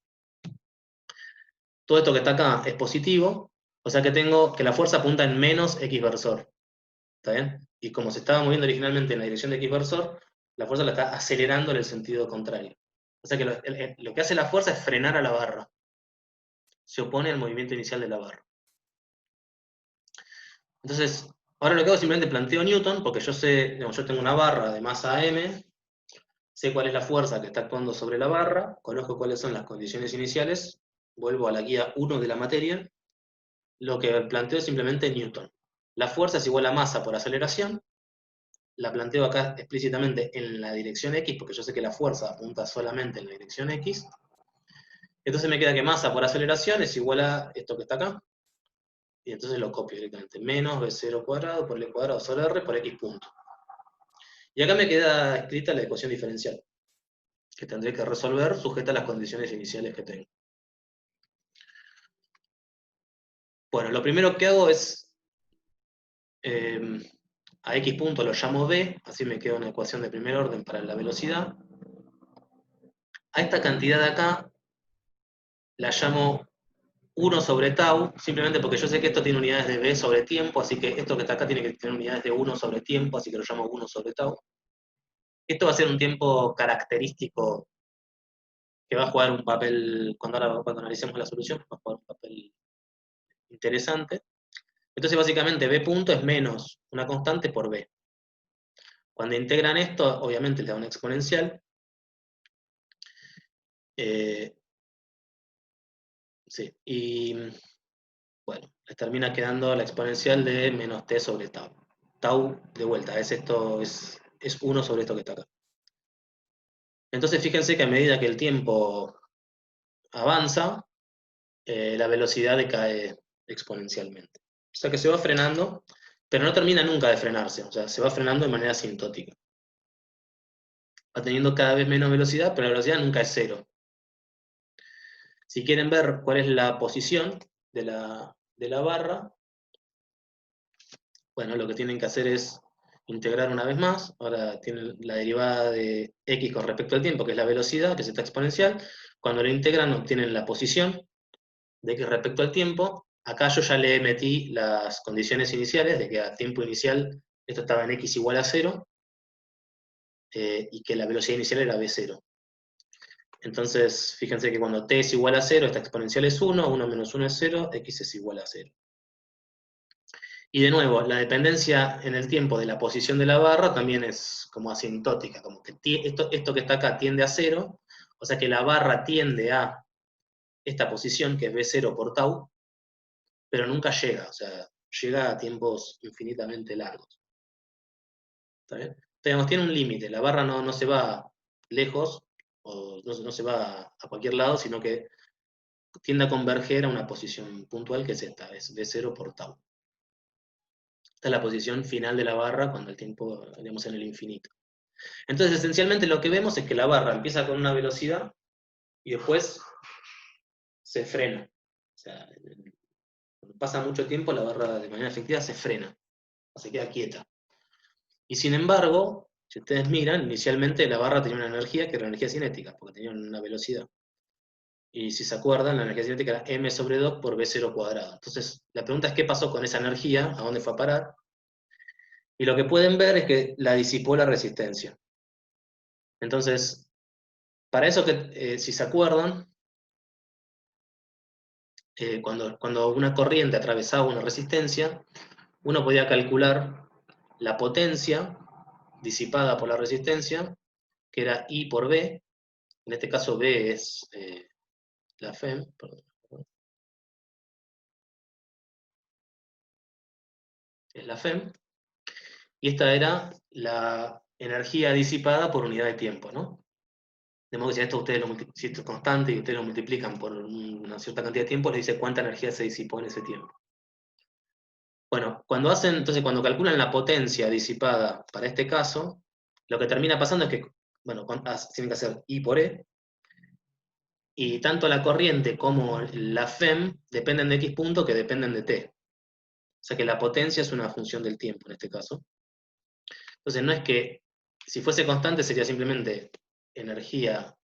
[SPEAKER 1] Todo esto que está acá es positivo, o sea que tengo que la fuerza apunta en menos X versor. ¿Está bien? Y como se estaba moviendo originalmente en la dirección de X versor, la fuerza la está acelerando en el sentido contrario. O sea que lo que hace la fuerza es frenar a la barra. Se opone al movimiento inicial de la barra. Entonces, ahora lo que hago es simplemente planteo Newton, porque yo sé, digamos, yo tengo una barra de masa m, sé cuál es la fuerza que está actuando sobre la barra, conozco cuáles son las condiciones iniciales, vuelvo a la guía 1 de la materia, lo que planteo es simplemente Newton. La fuerza es igual a masa por aceleración, la planteo acá explícitamente en la dirección X, porque yo sé que la fuerza apunta solamente en la dirección X. Entonces me queda que masa por aceleración es igual a esto que está acá, y entonces lo copio directamente. Menos B0 cuadrado por L cuadrado sobre R por X punto. Y acá me queda escrita la ecuación diferencial, que tendré que resolver sujeta a las condiciones iniciales que tengo. Bueno, lo primero que hago es, a X punto lo llamo B, así me queda una ecuación de primer orden para la velocidad. A esta cantidad de acá la llamo 1 sobre tau, simplemente porque yo sé que esto tiene unidades de B sobre tiempo, así que esto que está acá tiene que tener unidades de 1 sobre tiempo, así que lo llamo 1 sobre tau. Esto va a ser un tiempo característico que va a jugar un papel, cuando analicemos la solución, va a jugar un papel interesante. Entonces básicamente B punto es menos una constante por B. Cuando integran esto, obviamente le da una exponencial. Sí, y bueno, les termina quedando la exponencial de menos t sobre tau. Tau, de vuelta, es 1 sobre esto que está acá. Entonces fíjense que a medida que el tiempo avanza, la velocidad decae exponencialmente. O sea que se va frenando, pero no termina nunca de frenarse, o sea, se va frenando de manera asintótica. Va teniendo cada vez menos velocidad, pero la velocidad nunca es cero. Si quieren ver cuál es la posición de la barra, bueno, lo que tienen que hacer es integrar una vez más. Ahora tienen la derivada de x con respecto al tiempo, que es la velocidad, que es esta exponencial. Cuando lo integran obtienen la posición de x respecto al tiempo. Acá yo ya le metí las condiciones iniciales, de que a tiempo inicial esto estaba en x igual a 0, y que la velocidad inicial era v0. Entonces, fíjense que cuando t es igual a 0, esta exponencial es 1, 1 menos 1 es 0, x es igual a 0. Y de nuevo, la dependencia en el tiempo de la posición de la barra también es como asintótica, como que esto que está acá tiende a 0, o sea que la barra tiende a esta posición, que es v0 por tau, pero nunca llega, o sea, llega a tiempos infinitamente largos. ¿Está bien? Entonces, tiene un límite, la barra no se va lejos, o no se va a cualquier lado, sino que tiende a converger a una posición puntual que es esta, es v0 por tau. Esta es la posición final de la barra cuando el tiempo, digamos, en el infinito. Entonces, esencialmente lo que vemos es que la barra empieza con una velocidad y después se frena. O sea, cuando pasa mucho tiempo, la barra de manera efectiva se frena, se queda quieta. Y sin embargo, si ustedes miran, inicialmente la barra tenía una energía que era energía cinética, porque tenía una velocidad. Y si se acuerdan, la energía cinética era m sobre 2 por v0 cuadrado. Entonces, la pregunta es qué pasó con esa energía, a dónde fue a parar. Y lo que pueden ver es que la disipó la resistencia. Entonces, para eso que, si se acuerdan, cuando una corriente atravesaba una resistencia, uno podía calcular la potencia disipada por la resistencia, que era I por B. En este caso B es la FEM, perdón, es la FEM, y esta era la energía disipada por unidad de tiempo, ¿no? De modo que si esto si esto es constante y ustedes lo multiplican por una cierta cantidad de tiempo, les dice cuánta energía se disipó en ese tiempo. Bueno, cuando calculan la potencia disipada para este caso, lo que termina pasando es que, bueno, tienen que hacer I por E, y tanto la corriente como la FEM dependen de X punto que dependen de T. O sea que la potencia es una función del tiempo en este caso. Entonces no es que, si fuese constante sería simplemente energía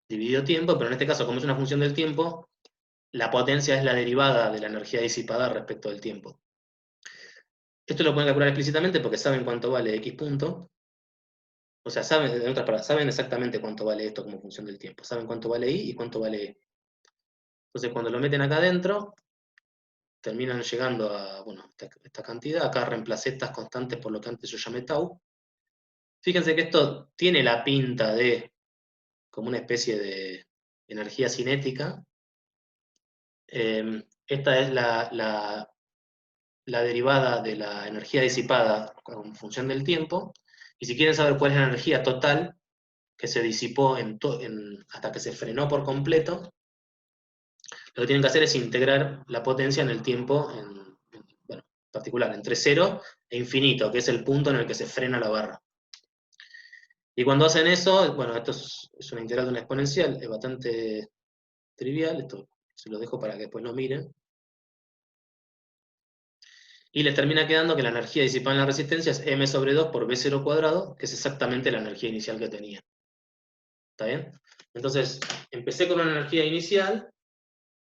[SPEAKER 1] dividido tiempo, pero en este caso, como es una función del tiempo, la potencia es la derivada de la energía disipada respecto del tiempo. Esto lo pueden calcular explícitamente porque saben cuánto vale X punto. O sea, en otras palabras, saben exactamente cuánto vale esto como función del tiempo. Saben cuánto vale I y cuánto vale E. Entonces, cuando lo meten acá adentro, terminan llegando a, bueno, esta cantidad. Acá reemplacé estas constantes por lo que antes yo llamé tau. Fíjense que esto tiene la pinta de como una especie de energía cinética. Esta es la derivada de la energía disipada en función del tiempo. Y si quieren saber cuál es la energía total que se disipó hasta que se frenó por completo, lo que tienen que hacer es integrar la potencia en el tiempo, bueno, en particular, entre 0 e infinito, que es el punto en el que se frena la barra. Y cuando hacen eso, bueno, esto es una integral de una exponencial, es bastante trivial, esto se lo dejo para que después lo miren. Y les termina quedando que la energía disipada en la resistencia es m sobre 2 por v0 cuadrado, que es exactamente la energía inicial que tenía. ¿Está bien? Entonces, empecé con una energía inicial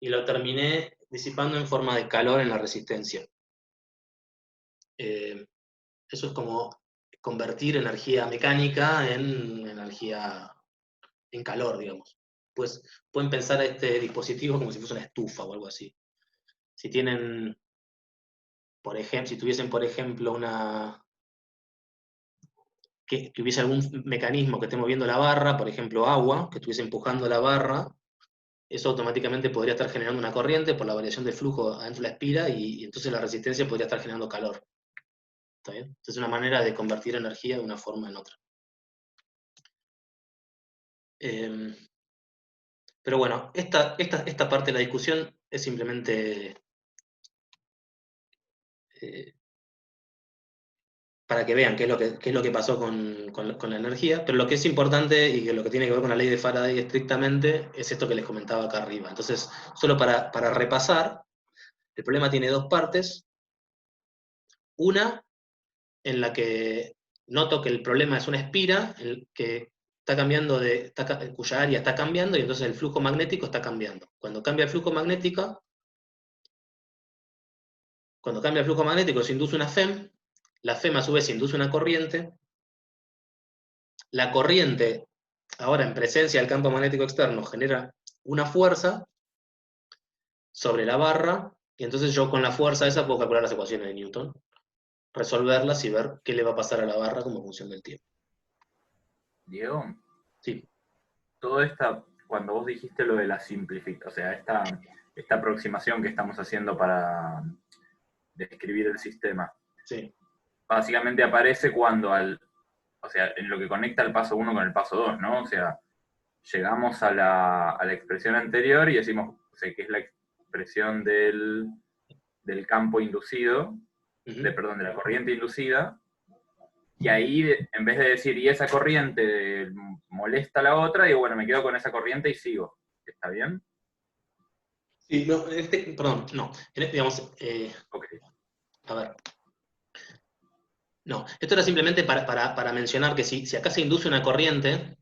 [SPEAKER 1] y lo terminé disipando en forma de calor en la resistencia. Eso es como convertir energía mecánica en energía, en calor, digamos. Pues pueden pensar a este dispositivo como si fuese una estufa o algo así. Si tienen, por ejemplo, si tuviesen, por ejemplo, que hubiese algún mecanismo que esté moviendo la barra, por ejemplo agua, que estuviese empujando la barra, eso automáticamente podría estar generando una corriente por la variación de flujo adentro de la espira y entonces la resistencia podría estar generando calor. ¿Está bien? Entonces es una manera de convertir energía de una forma en otra. Pero bueno, esta parte de la discusión es simplemente para que vean qué es lo que pasó con la energía, pero lo que es importante y que lo que tiene que ver con la ley de Faraday estrictamente es esto que les comentaba acá arriba. Entonces, solo para repasar, el problema tiene dos partes. Una, en la que noto que el problema es una espira que está cambiando cuya área está cambiando y entonces el flujo magnético está cambiando. Cuando cambia el flujo magnético se induce una FEM, la FEM a su vez induce una corriente, la corriente, ahora en presencia del campo magnético externo, genera una fuerza sobre la barra, y entonces yo con la fuerza esa puedo calcular las ecuaciones de Newton, resolverlas y ver qué le va a pasar a la barra como función del tiempo.
[SPEAKER 3] Diego,
[SPEAKER 1] Sí.
[SPEAKER 3] todo esta, cuando vos dijiste lo de la simplificación, o sea, esta aproximación que estamos haciendo para describir el sistema,
[SPEAKER 1] Sí.
[SPEAKER 3] básicamente aparece cuando o sea, en lo que conecta el paso 1 con el paso 2, ¿no? O sea, llegamos a la expresión anterior y decimos, o sea, que es la expresión del campo inducido, perdón, de la corriente inducida, y ahí, en vez de decir, y esa corriente molesta a la otra, digo, bueno, me quedo con esa corriente y sigo. ¿Está bien?
[SPEAKER 1] Sí, no, perdón, no. Digamos,
[SPEAKER 3] Okay.
[SPEAKER 1] a ver. No, esto era simplemente para mencionar que si acá se induce una corriente,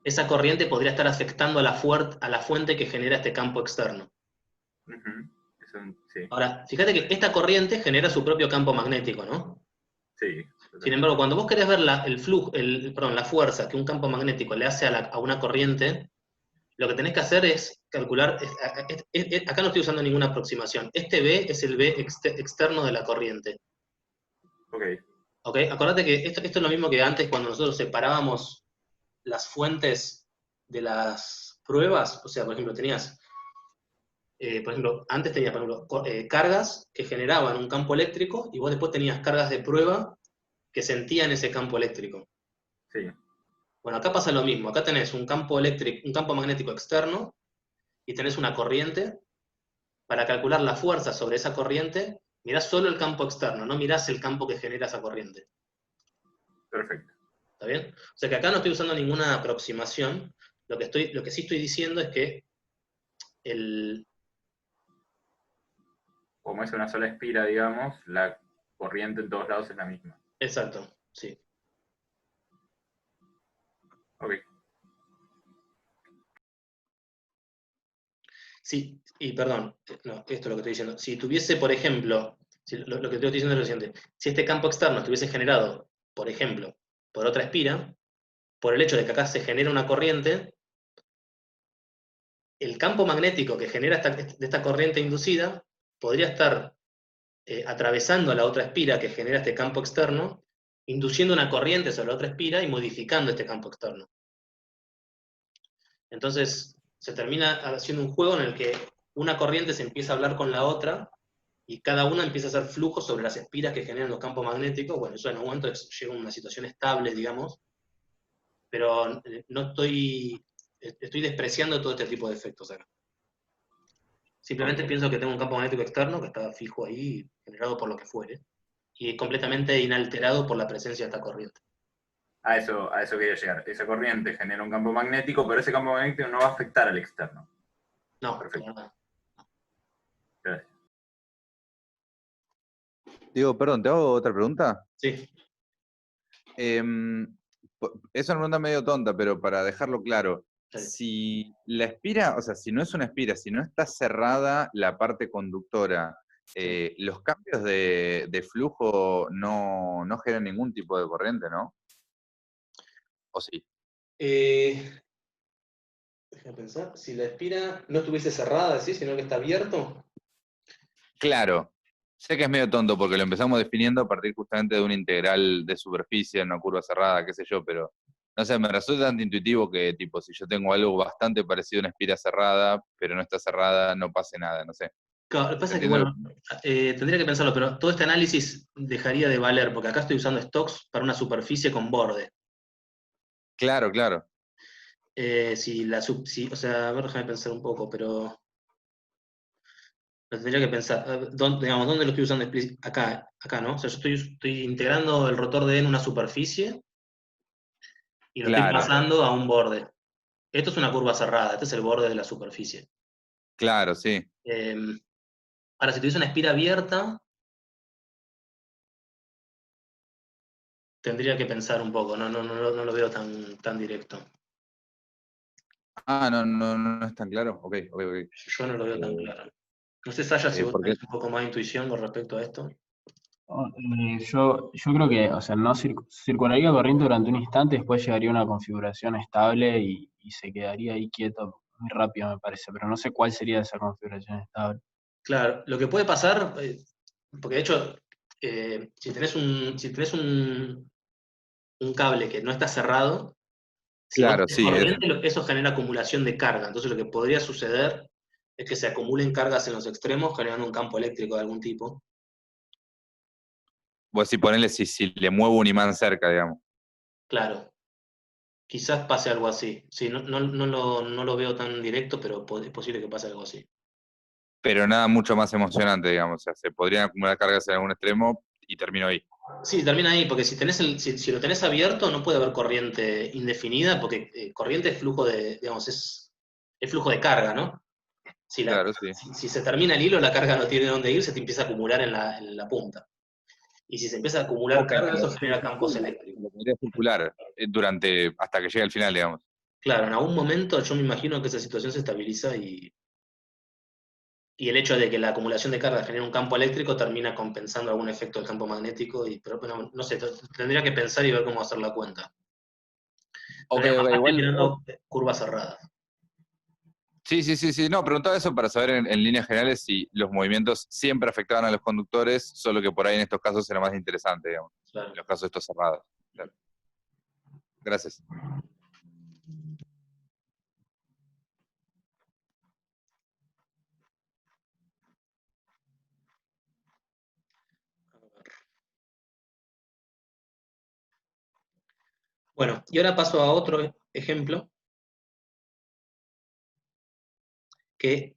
[SPEAKER 1] esa corriente podría estar afectando a la fuente que genera este campo externo.
[SPEAKER 3] Sí.
[SPEAKER 1] Ahora, fíjate que esta corriente genera su propio campo magnético, ¿no?
[SPEAKER 3] Sí.
[SPEAKER 1] Sin embargo, cuando vos querés ver la fuerza que un campo magnético le hace a una corriente, lo que tenés que hacer es calcular, acá no estoy usando ninguna aproximación, este B es el B externo de la corriente.
[SPEAKER 3] Ok.
[SPEAKER 1] Acordate que esto es lo mismo que antes cuando nosotros separábamos las fuentes de las pruebas, o sea, por ejemplo, antes tenías, por ejemplo, cargas que generaban un campo eléctrico y vos después tenías cargas de prueba que sentían ese campo eléctrico.
[SPEAKER 3] Sí.
[SPEAKER 1] Bueno, acá pasa lo mismo, acá tenés un campo eléctrico, un campo magnético externo y tenés una corriente. Para calcular la fuerza sobre esa corriente, mirás solo el campo externo, no mirás el campo que genera esa corriente.
[SPEAKER 3] Perfecto.
[SPEAKER 1] ¿Está bien? O sea que acá no estoy usando ninguna aproximación, lo que sí estoy diciendo es que
[SPEAKER 3] como es una sola espira, digamos, la corriente en todos lados es la misma.
[SPEAKER 1] Exacto, sí.
[SPEAKER 3] Ok.
[SPEAKER 1] Sí, y perdón, no, esto es lo que estoy diciendo. Si tuviese, por ejemplo, lo que estoy diciendo es lo siguiente, si este campo externo estuviese generado, por ejemplo, por otra espira, por el hecho de que acá se genera una corriente, el campo magnético que genera esta corriente inducida podría estar atravesando la otra espira que genera este campo externo, induciendo una corriente sobre la otra espira y modificando este campo externo. Entonces se termina haciendo un juego en el que una corriente se empieza a hablar con la otra y cada una empieza a hacer flujo sobre las espiras que generan los campos magnéticos. Bueno, eso en un momento llega a una situación estable, digamos, pero no estoy despreciando todo este tipo de efectos acá. Simplemente
[SPEAKER 3] Ok.
[SPEAKER 1] pienso que tengo un campo magnético externo que está fijo ahí, generado por lo que fuere, y completamente inalterado por la presencia de esta corriente.
[SPEAKER 3] A eso quería llegar. Esa corriente genera un campo magnético, pero ese campo magnético no va a afectar al externo.
[SPEAKER 1] No,
[SPEAKER 3] Perfecto.
[SPEAKER 1] para nada.
[SPEAKER 3] Gracias.
[SPEAKER 4] Diego, perdón, ¿te hago otra pregunta?
[SPEAKER 1] Sí,
[SPEAKER 4] Es una pregunta medio tonta, pero para dejarlo claro,
[SPEAKER 1] sí.
[SPEAKER 4] si la espira, o sea, si no es una espira, si no está cerrada la parte conductora, los cambios de flujo no generan ningún tipo de corriente, ¿no? ¿O sí?
[SPEAKER 1] Déjame pensar, si la espira no estuviese cerrada, ¿sí? Sino que está abierto.
[SPEAKER 4] Claro. Sé que es medio tonto porque lo empezamos definiendo a partir justamente de una integral de superficie, una curva cerrada, qué sé yo, pero no sé, me resulta tan intuitivo que tipo, si yo tengo algo bastante parecido a una espira cerrada, pero no está cerrada, no pase nada, no sé.
[SPEAKER 1] Claro, lo que
[SPEAKER 4] ¿Se
[SPEAKER 1] pasa es que,
[SPEAKER 4] entiende?
[SPEAKER 1] bueno, tendría que pensarlo, pero todo este análisis dejaría de valer, porque acá estoy usando stocks para una superficie con borde.
[SPEAKER 4] Claro, claro.
[SPEAKER 1] O sea, a ver, déjame pensar un poco, pero lo tendría que pensar. Digamos, ¿dónde lo estoy usando? Acá, ¿no? O sea, yo estoy integrando el rotor de E en una superficie y lo estoy
[SPEAKER 4] Claro,
[SPEAKER 1] pasando a un borde. Esto es una curva cerrada, este es el borde de la superficie.
[SPEAKER 4] claro, sí.
[SPEAKER 1] Eh, Ahora, si tuviese una espira abierta, tendría que pensar un poco, no lo veo tan directo.
[SPEAKER 4] Ah, no es tan claro. Ok, ok, ok.
[SPEAKER 1] Yo no lo veo tan
[SPEAKER 4] Eh,
[SPEAKER 1] claro. No sé, Saya, si vos
[SPEAKER 4] porque,
[SPEAKER 1] tenés un poco más de intuición con respecto a esto.
[SPEAKER 6] Yo creo que, o sea, no circularía corriente durante un instante, después llegaría a una configuración estable y se quedaría ahí quieto muy rápido, me parece, pero no sé cuál sería esa configuración estable.
[SPEAKER 1] Claro, lo que puede pasar, porque de hecho, si tenés un cable que no está cerrado, si vos
[SPEAKER 4] claro,
[SPEAKER 1] tenés
[SPEAKER 4] sí,
[SPEAKER 1] corriente, eso genera acumulación de carga. Entonces lo que podría suceder es que se acumulen cargas en los extremos, generando un campo eléctrico de algún tipo.
[SPEAKER 4] vos si ponele si le muevo un imán cerca, digamos.
[SPEAKER 1] Claro, quizás pase algo así. Sí, no lo veo tan directo, pero es posible que pase algo así.
[SPEAKER 4] Pero nada mucho más emocionante, digamos. O sea, se podrían acumular cargas en algún extremo y termino ahí.
[SPEAKER 1] Sí, termina ahí, porque si lo tenés abierto no puede haber corriente indefinida, porque corriente es flujo digamos, es flujo de carga, ¿no? Si, la-
[SPEAKER 4] Claro, sí.
[SPEAKER 1] si se termina el hilo, la carga no tiene dónde ir, se te empieza a acumular en la punta. Y si se empieza a acumular
[SPEAKER 4] Ok,
[SPEAKER 1] carga,
[SPEAKER 4] pero
[SPEAKER 1] eso genera campos eléctricos.
[SPEAKER 4] lo podría circular hasta que llegue al final, digamos.
[SPEAKER 1] Claro, en algún momento yo me imagino que esa situación se estabiliza y el hecho de que la acumulación de carga genere un campo eléctrico termina compensando algún efecto del campo magnético, pero bueno, no sé, tendría que pensar y ver cómo hacer la cuenta.
[SPEAKER 4] Ok,
[SPEAKER 1] Pero digamos,
[SPEAKER 4] ok,
[SPEAKER 1] acá estoy
[SPEAKER 4] igual.
[SPEAKER 1] mirando curvas cerradas.
[SPEAKER 4] Sí. No, preguntaba eso para saber en líneas generales si los movimientos siempre afectaban a los conductores, solo que por ahí en estos casos era más interesante, digamos.
[SPEAKER 1] Claro.
[SPEAKER 4] En los casos estos cerrados. Claro. Gracias.
[SPEAKER 1] Bueno, y ahora paso a otro ejemplo que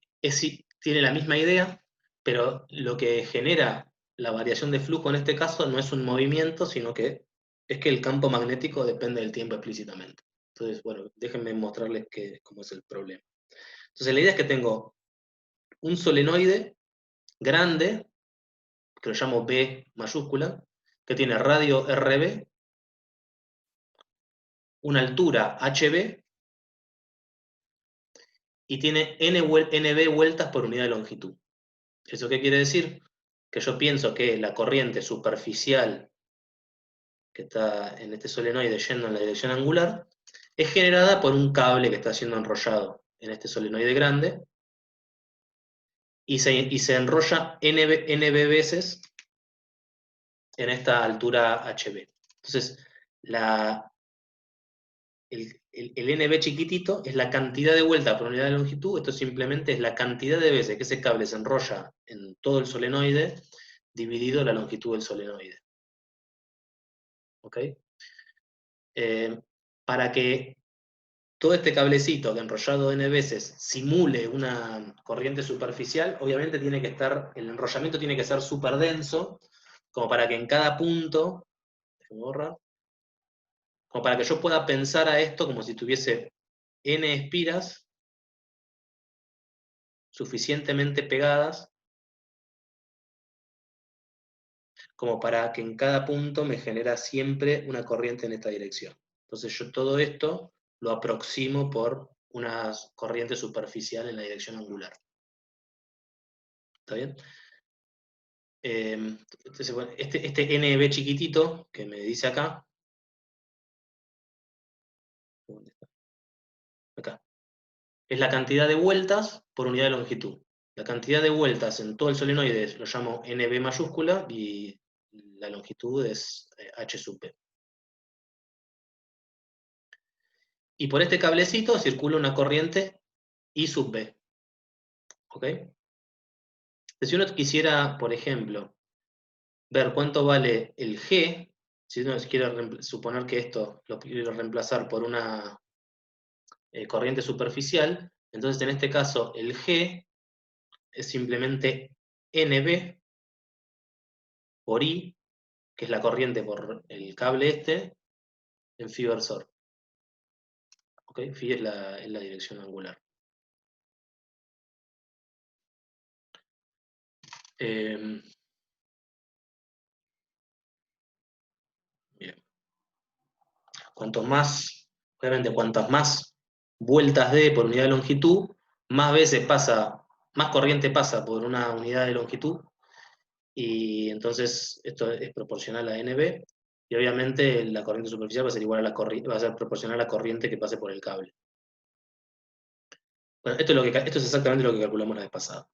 [SPEAKER 1] tiene la misma idea, pero lo que genera la variación de flujo en este caso no es un movimiento, sino que es que el campo magnético depende del tiempo explícitamente. Entonces, bueno, déjenme mostrarles cómo es el problema. Entonces, la idea es que tengo un solenoide grande, que lo llamo B mayúscula, que tiene radio RB, una altura HB y tiene NB vueltas por unidad de longitud. ¿Eso qué quiere decir? Que yo pienso que la corriente superficial que está en este solenoide yendo en la dirección angular es generada por un cable que está siendo enrollado en este solenoide grande y se enrolla NB veces en esta altura HB. Entonces, el NB chiquitito es la cantidad de vueltas por unidad de longitud, esto simplemente es la cantidad de veces que ese cable se enrolla en todo el solenoide dividido la longitud del solenoide. ¿Ok? Para que todo este cablecito que enrollado n veces simule una corriente superficial, obviamente tiene que estar, el enrollamiento tiene que ser súper denso, como para que en cada punto, déjame borrar, como para que yo pueda pensar a esto como si tuviese n espiras suficientemente pegadas como para que en cada punto me genera siempre una corriente en esta dirección. Entonces yo todo esto lo aproximo por una corriente superficial en la dirección angular. ¿Está bien? Entonces, bueno, este NB chiquitito que me dice acá, ¿dónde está? Acá, es la cantidad de vueltas por unidad de longitud. La cantidad de vueltas en todo el solenoide lo llamo NB mayúscula y la longitud es H sub B. Y por este cablecito circula una corriente I sub B. ¿Ok? Si uno quisiera, por ejemplo, ver cuánto vale el G, si uno quiere suponer que esto lo quiero reemplazar por una corriente superficial, entonces en este caso el G es simplemente NB por I, que es la corriente por el cable este, en phi versor. ¿Ok? Phi es la dirección angular. Bien. Obviamente, cuantas más vueltas dé por unidad de longitud, más veces más corriente pasa por una unidad de longitud, y entonces esto es proporcional a NB, y obviamente la corriente superficial va a ser igual a va a ser proporcional a la corriente que pase por el cable. Bueno, esto es exactamente lo que calculamos la vez pasada.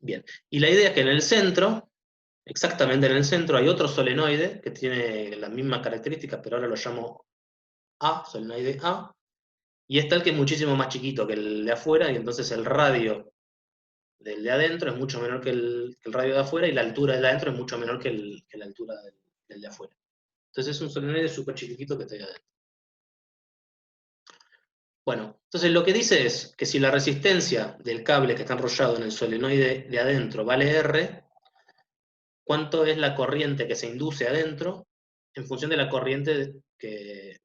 [SPEAKER 1] Bien, y la idea es que en el centro, exactamente en el centro, hay otro solenoide que tiene las mismas características, pero ahora lo llamo A, solenoide A, y está el que es muchísimo más chiquito que el de afuera, y entonces el radio del de adentro es mucho menor que el radio de afuera, y la altura del de adentro es mucho menor que la altura del de afuera. Entonces es un solenoide súper chiquitito que está ahí adentro. Bueno, entonces lo que dice es que si la resistencia del cable que está enrollado en el solenoide de adentro vale R, ¿cuánto es la corriente que se induce adentro en función de la corriente que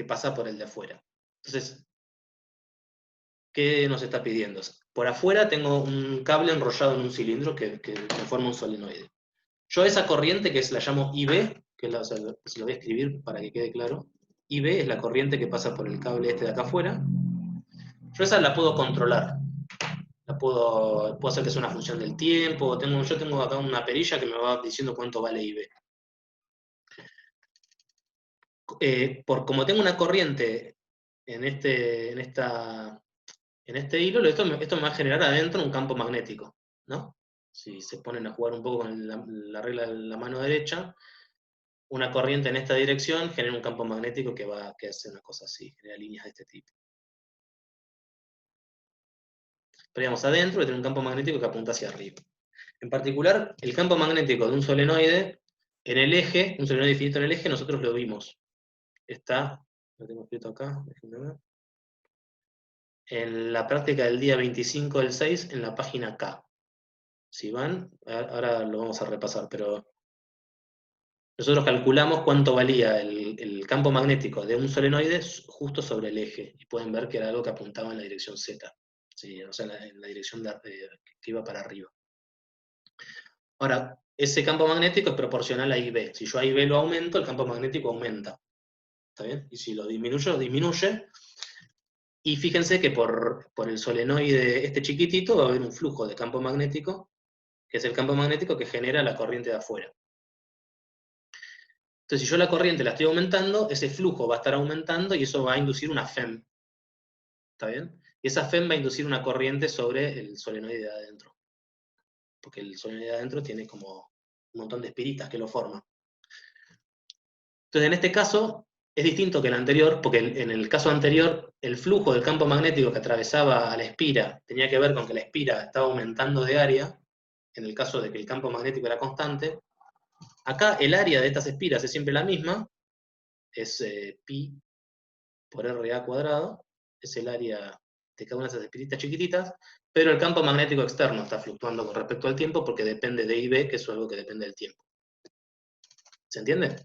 [SPEAKER 1] pasa por el de afuera? Entonces, ¿qué nos está pidiendo? Por afuera tengo un cable enrollado en un cilindro que forma un solenoide. Yo esa corriente, que la llamo IB, que se lo voy a escribir para que quede claro, IB es la corriente que pasa por el cable este de acá afuera. Yo esa la puedo controlar. Puedo hacer que sea una función del tiempo. Yo tengo acá una perilla que me va diciendo cuánto vale IB. Como tengo una corriente en este hilo, esto me va a generar adentro un campo magnético, ¿no? Si se ponen a jugar un poco con la regla de la mano derecha, una corriente en esta dirección genera un campo magnético que hace una cosa así, genera líneas de este tipo. Pero digamos, adentro tiene un campo magnético que apunta hacia arriba. En particular, el campo magnético de un solenoide en el eje, un solenoide infinito en el eje, nosotros lo vimos. Lo tengo escrito acá, déjenme ver. En la práctica del día 25 del 6, en la página K. Si van, ahora lo vamos a repasar, pero nosotros calculamos cuánto valía el campo magnético de un solenoide justo sobre el eje, y pueden ver que era algo que apuntaba en la dirección Z, ¿sí? O sea, en la dirección que iba para arriba. Ahora, ese campo magnético es proporcional a IB. Si yo a IB lo aumento, el campo magnético aumenta. ¿Está bien? Y si lo disminuyo, disminuye. Y fíjense que por el solenoide este chiquitito va a haber un flujo de campo magnético, que es el campo magnético que genera la corriente de afuera. Entonces, si yo la corriente la estoy aumentando, ese flujo va a estar aumentando y eso va a inducir una FEM. ¿Está bien? Y esa FEM va a inducir una corriente sobre el solenoide de adentro. Porque el solenoide de adentro tiene como un montón de espiritas que lo forman. Entonces, en este caso, es distinto que el anterior, porque en el caso anterior, el flujo del campo magnético que atravesaba a la espira tenía que ver con que la espira estaba aumentando de área, en el caso de que el campo magnético era constante. Acá el área de estas espiras es siempre la misma, es pi por RA cuadrado, es el área de cada una de esas espiritas chiquititas, pero el campo magnético externo está fluctuando con respecto al tiempo porque depende de IB, que es algo que depende del tiempo. ¿Se entiende?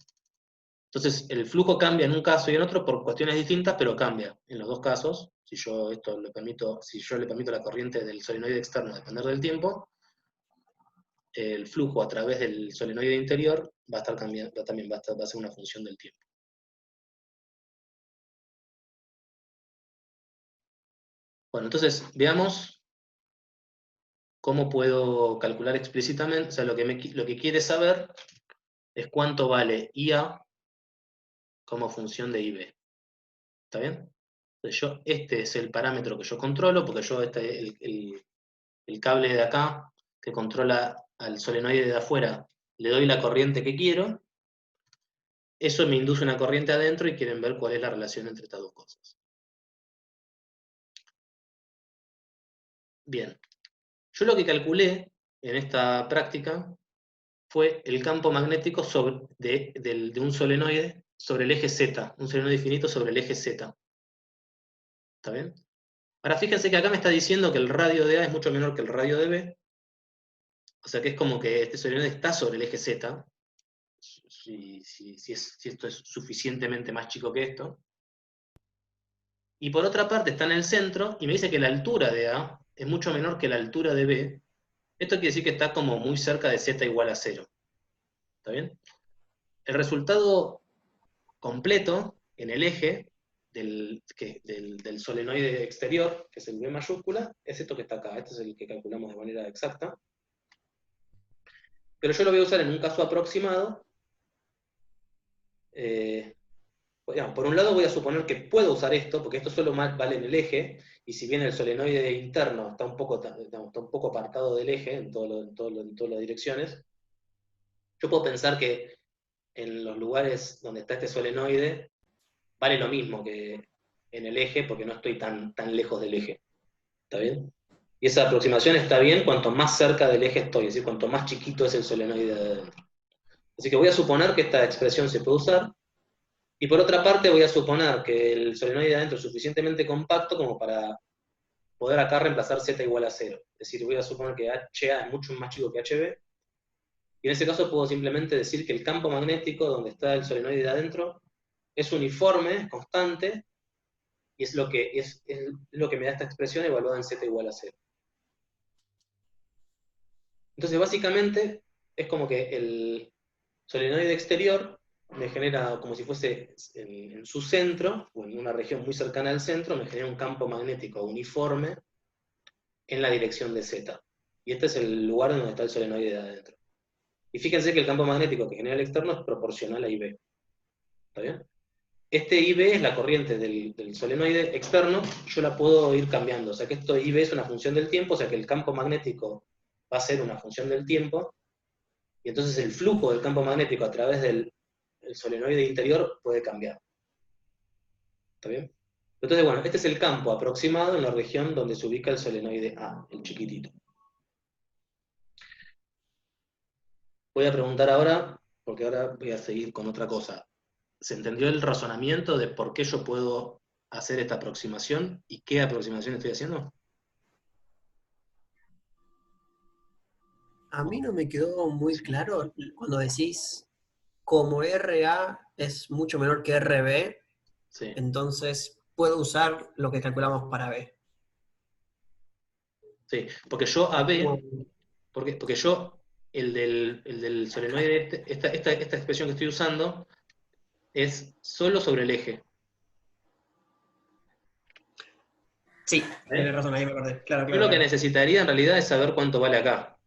[SPEAKER 1] Entonces, el flujo cambia en un caso y en otro por cuestiones distintas, pero cambia en los dos casos. Si yo le permito a la corriente del solenoide externo depender del tiempo, el flujo a través del solenoide interior va a estar cambiando, también va a ser una función del tiempo. Bueno, entonces veamos cómo puedo calcular explícitamente, o sea, lo que quiere saber es cuánto vale IA como función de IB. ¿Está bien? Entonces este es el parámetro que yo controlo, porque yo el cable de acá que controla al solenoide de afuera, le doy la corriente que quiero, eso me induce una corriente adentro y quieren ver cuál es la relación entre estas dos cosas. Bien, yo lo que calculé en esta práctica fue el campo magnético de un solenoide sobre el eje Z, un solenoide finito sobre el eje Z. ¿Está bien? Ahora fíjense que acá me está diciendo que el radio de A es mucho menor que el radio de B, o sea que es como que este solenoide está sobre el eje Z, si esto es suficientemente más chico que esto. Y por otra parte está en el centro, y me dice que la altura de A es mucho menor que la altura de B. Esto quiere decir que está como muy cerca de Z igual a 0. ¿Está bien? El resultado completo en el eje del solenoide exterior, que es el B mayúscula, es esto que está acá. Este es el que calculamos de manera exacta. Pero yo lo voy a usar en un caso aproximado. Por un lado voy a suponer que puedo usar esto, porque esto solo vale en el eje, y si bien el solenoide interno está un poco apartado del eje en todas las direcciones, yo puedo pensar que en los lugares donde está este solenoide vale lo mismo que en el eje, porque no estoy tan lejos del eje. ¿Está bien? Y esa aproximación está bien cuanto más cerca del eje estoy, es decir, cuanto más chiquito es el solenoide de adentro. Así que voy a suponer que esta expresión se puede usar, y por otra parte voy a suponer que el solenoide de adentro es suficientemente compacto como para poder acá reemplazar Z igual a 0. Es decir, voy a suponer que HA es mucho más chico que HB, y en ese caso puedo simplemente decir que el campo magnético donde está el solenoide de adentro es uniforme, es constante, y es lo que me da esta expresión evaluada en Z igual a 0. Entonces, básicamente, es como que el solenoide exterior me genera, como si fuese en su centro, o en una región muy cercana al centro, me genera un campo magnético uniforme en la dirección de Z. Y este es el lugar donde está el solenoide de adentro. Y fíjense que el campo magnético que genera el externo es proporcional a IB. ¿Está bien? Este IB es la corriente del solenoide externo, yo la puedo ir cambiando. O sea que esto IB es una función del tiempo, o sea que el campo magnético va a ser una función del tiempo, y entonces el flujo del campo magnético a través del solenoide interior puede cambiar. ¿Está bien? Entonces, bueno, este es el campo aproximado en la región donde se ubica el solenoide A, el chiquitito. Voy a preguntar ahora, porque ahora voy a seguir con otra cosa. ¿Se entendió el razonamiento de por qué yo puedo hacer esta aproximación y qué aproximación estoy haciendo?
[SPEAKER 5] A mí no me quedó muy claro cuando decís como RA es mucho menor que RB,
[SPEAKER 1] Sí.
[SPEAKER 5] entonces puedo usar lo que calculamos para B.
[SPEAKER 1] Sí, porque yo a B, porque yo, el del solenoide, esta expresión que estoy usando, es solo sobre el eje.
[SPEAKER 5] Sí, tienes razón, ahí me acordé. Claro,
[SPEAKER 1] Yo lo que
[SPEAKER 5] claro.
[SPEAKER 1] necesitaría en realidad es saber cuánto vale acá.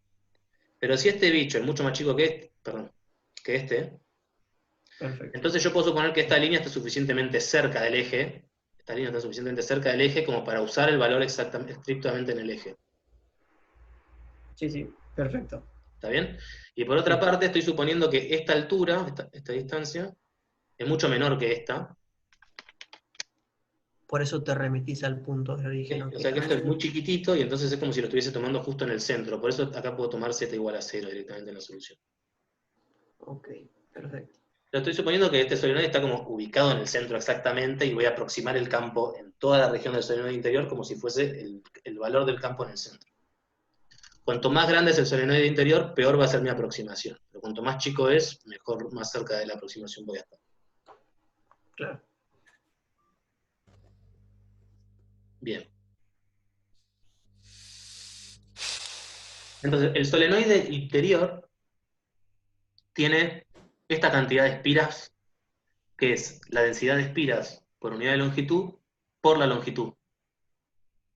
[SPEAKER 1] Pero si este bicho es mucho más chico que este,
[SPEAKER 5] Perfecto.
[SPEAKER 1] entonces yo puedo suponer que esta línea está suficientemente cerca del eje, como para usar el valor estrictamente en el eje.
[SPEAKER 5] Sí, perfecto.
[SPEAKER 1] ¿Está bien? Y por otra
[SPEAKER 5] Sí.
[SPEAKER 1] parte estoy suponiendo que esta altura, esta distancia, es mucho menor que esta.
[SPEAKER 5] Por eso te remitís al punto de origen.
[SPEAKER 1] O sea que esto es muy chiquitito y entonces es como si lo estuviese tomando justo en el centro. Por eso acá puedo tomar Z igual a 0 directamente en la solución.
[SPEAKER 5] Ok, perfecto.
[SPEAKER 1] Lo estoy suponiendo que este solenoide está como ubicado en el centro exactamente y voy a aproximar el campo en toda la región del solenoide interior como si fuese el valor del campo en el centro. Cuanto más grande es el solenoide interior, peor va a ser mi aproximación. Pero cuanto más chico es, mejor, más cerca de la aproximación voy a estar.
[SPEAKER 5] Claro.
[SPEAKER 1] Bien. Entonces, el solenoide interior tiene esta cantidad de espiras, que es la densidad de espiras por unidad de longitud por la longitud.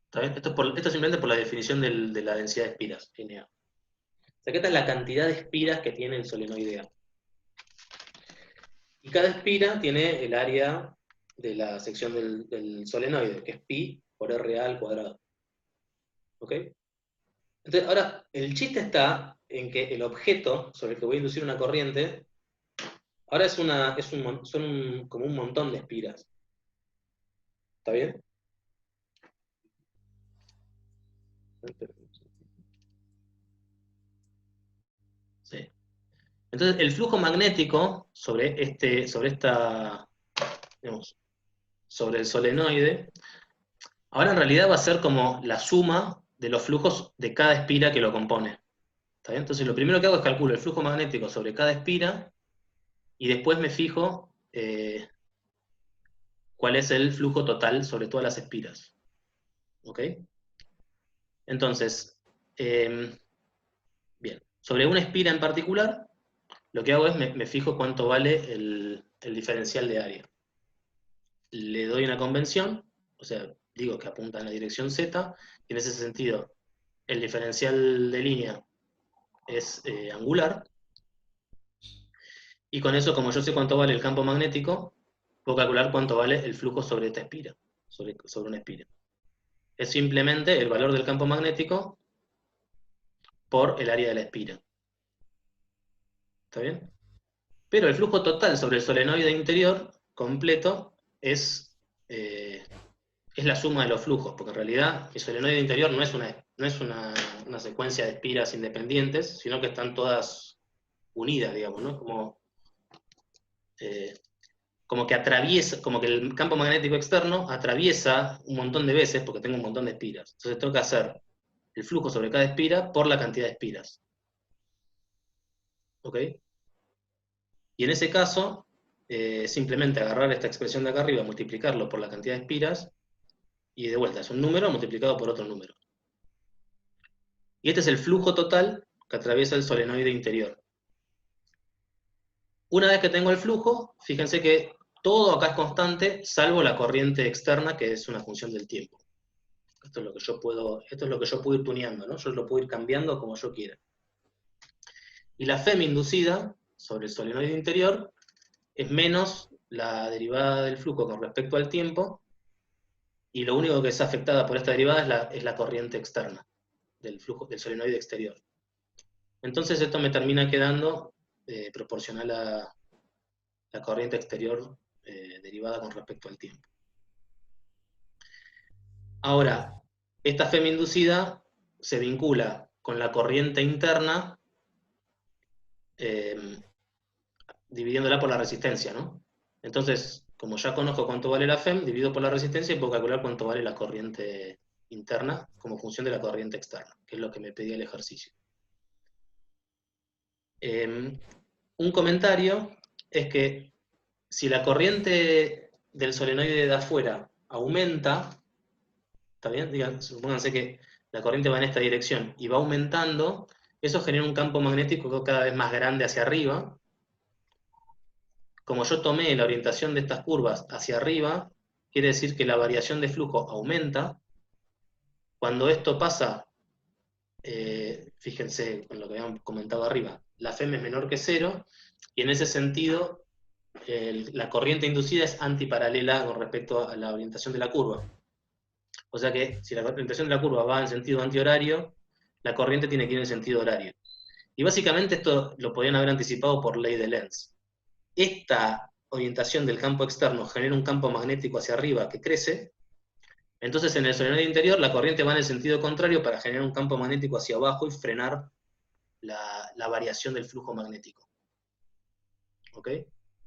[SPEAKER 1] ¿Está bien? Esto es simplemente por la definición de la densidad de espiras, NA. O sea que esta es la cantidad de espiras que tiene el solenoide A. Y cada espira tiene el área de la sección del solenoide, que es pi por RA al cuadrado. ¿Ok? Entonces, ahora, el chiste está en que el objeto sobre el que voy a inducir una corriente, ahora son como un montón de espiras. ¿Está bien? Sí. Entonces, el flujo magnético sobre el solenoide, ahora en realidad va a ser como la suma de los flujos de cada espira que lo compone. ¿Está bien? Entonces, lo primero que hago es calculo el flujo magnético sobre cada espira y después me fijo cuál es el flujo total sobre todas las espiras. ¿Ok? Entonces, bien, sobre una espira en particular, lo que hago es me fijo cuánto vale el diferencial de área. Le doy una convención, o sea, digo que apunta en la dirección Z, y en ese sentido el diferencial de línea es angular, y con eso, como yo sé cuánto vale el campo magnético, puedo calcular cuánto vale el flujo sobre esta espira, sobre una espira. Es simplemente el valor del campo magnético por el área de la espira. ¿Está bien? Pero el flujo total sobre el solenoide interior completo es la suma de los flujos, porque en realidad el solenoide interior no es una secuencia de espiras independientes, sino que están todas unidas, digamos, ¿no? Como que atraviesa, como que el campo magnético externo atraviesa un montón de veces, porque tengo un montón de espiras. Entonces tengo que hacer el flujo sobre cada espira por la cantidad de espiras. ¿Ok? Y en ese caso, simplemente agarrar esta expresión de acá arriba, multiplicarlo por la cantidad de espiras, y de vuelta es un número multiplicado por otro número. Y este es el flujo total que atraviesa el solenoide interior. Una vez que tengo el flujo, fíjense que todo acá es constante, salvo la corriente externa, que es una función del tiempo. Esto es lo que yo puedo ir tuneando, ¿no? Yo lo puedo ir cambiando como yo quiera. Y la FEM inducida sobre el solenoide interior es menos la derivada del flujo con respecto al tiempo, y lo único que es afectada por esta derivada es la corriente externa del flujo del solenoide exterior. Entonces esto me termina quedando proporcional a la corriente exterior derivada con respecto al tiempo. Ahora, esta FEM inducida se vincula con la corriente interna dividiéndola por la resistencia, ¿no? Entonces, como ya conozco cuánto vale la FEM, divido por la resistencia y puedo calcular cuánto vale la corriente interna como función de la corriente externa, que es lo que me pedía el ejercicio. Un comentario es que si la corriente del solenoide de afuera aumenta, ¿está bien? Supónganse que la corriente va en esta dirección y va aumentando, eso genera un campo magnético cada vez más grande hacia arriba. Como yo tomé la orientación de estas curvas hacia arriba, quiere decir que la variación de flujo aumenta. Cuando esto pasa, fíjense con lo que habíamos comentado arriba, la FEM es menor que 0, y en ese sentido la corriente inducida es antiparalela con respecto a la orientación de la curva. O sea que si la orientación de la curva va en sentido antihorario, la corriente tiene que ir en sentido horario. Y básicamente esto lo podrían haber anticipado por ley de Lenz. Esta orientación del campo externo genera un campo magnético hacia arriba que crece, entonces en el solenoide interior la corriente va en el sentido contrario para generar un campo magnético hacia abajo y frenar la variación del flujo magnético. ¿Ok?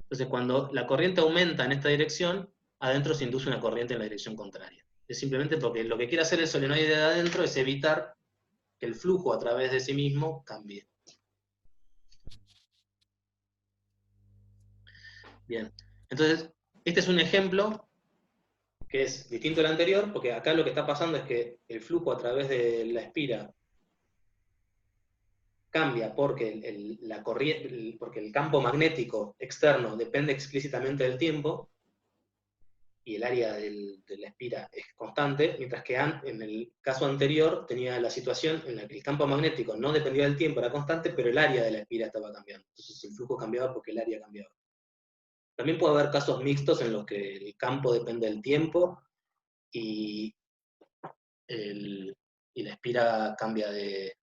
[SPEAKER 1] Entonces, cuando la corriente aumenta en esta dirección, adentro se induce una corriente en la dirección contraria. Es simplemente porque lo que quiere hacer el solenoide de adentro es evitar que el flujo a través de sí mismo cambie. Bien, entonces, este es un ejemplo que es distinto al anterior, porque acá lo que está pasando es que el flujo a través de la espira cambia porque porque el campo magnético externo depende explícitamente del tiempo, y el área de la espira es constante, mientras que en el caso anterior tenía la situación en la que el campo magnético no dependía del tiempo, era constante, pero el área de la espira estaba cambiando. Entonces el flujo cambiaba porque el área cambiaba. También puede haber casos mixtos en los que el campo depende del tiempo y la espira cambia de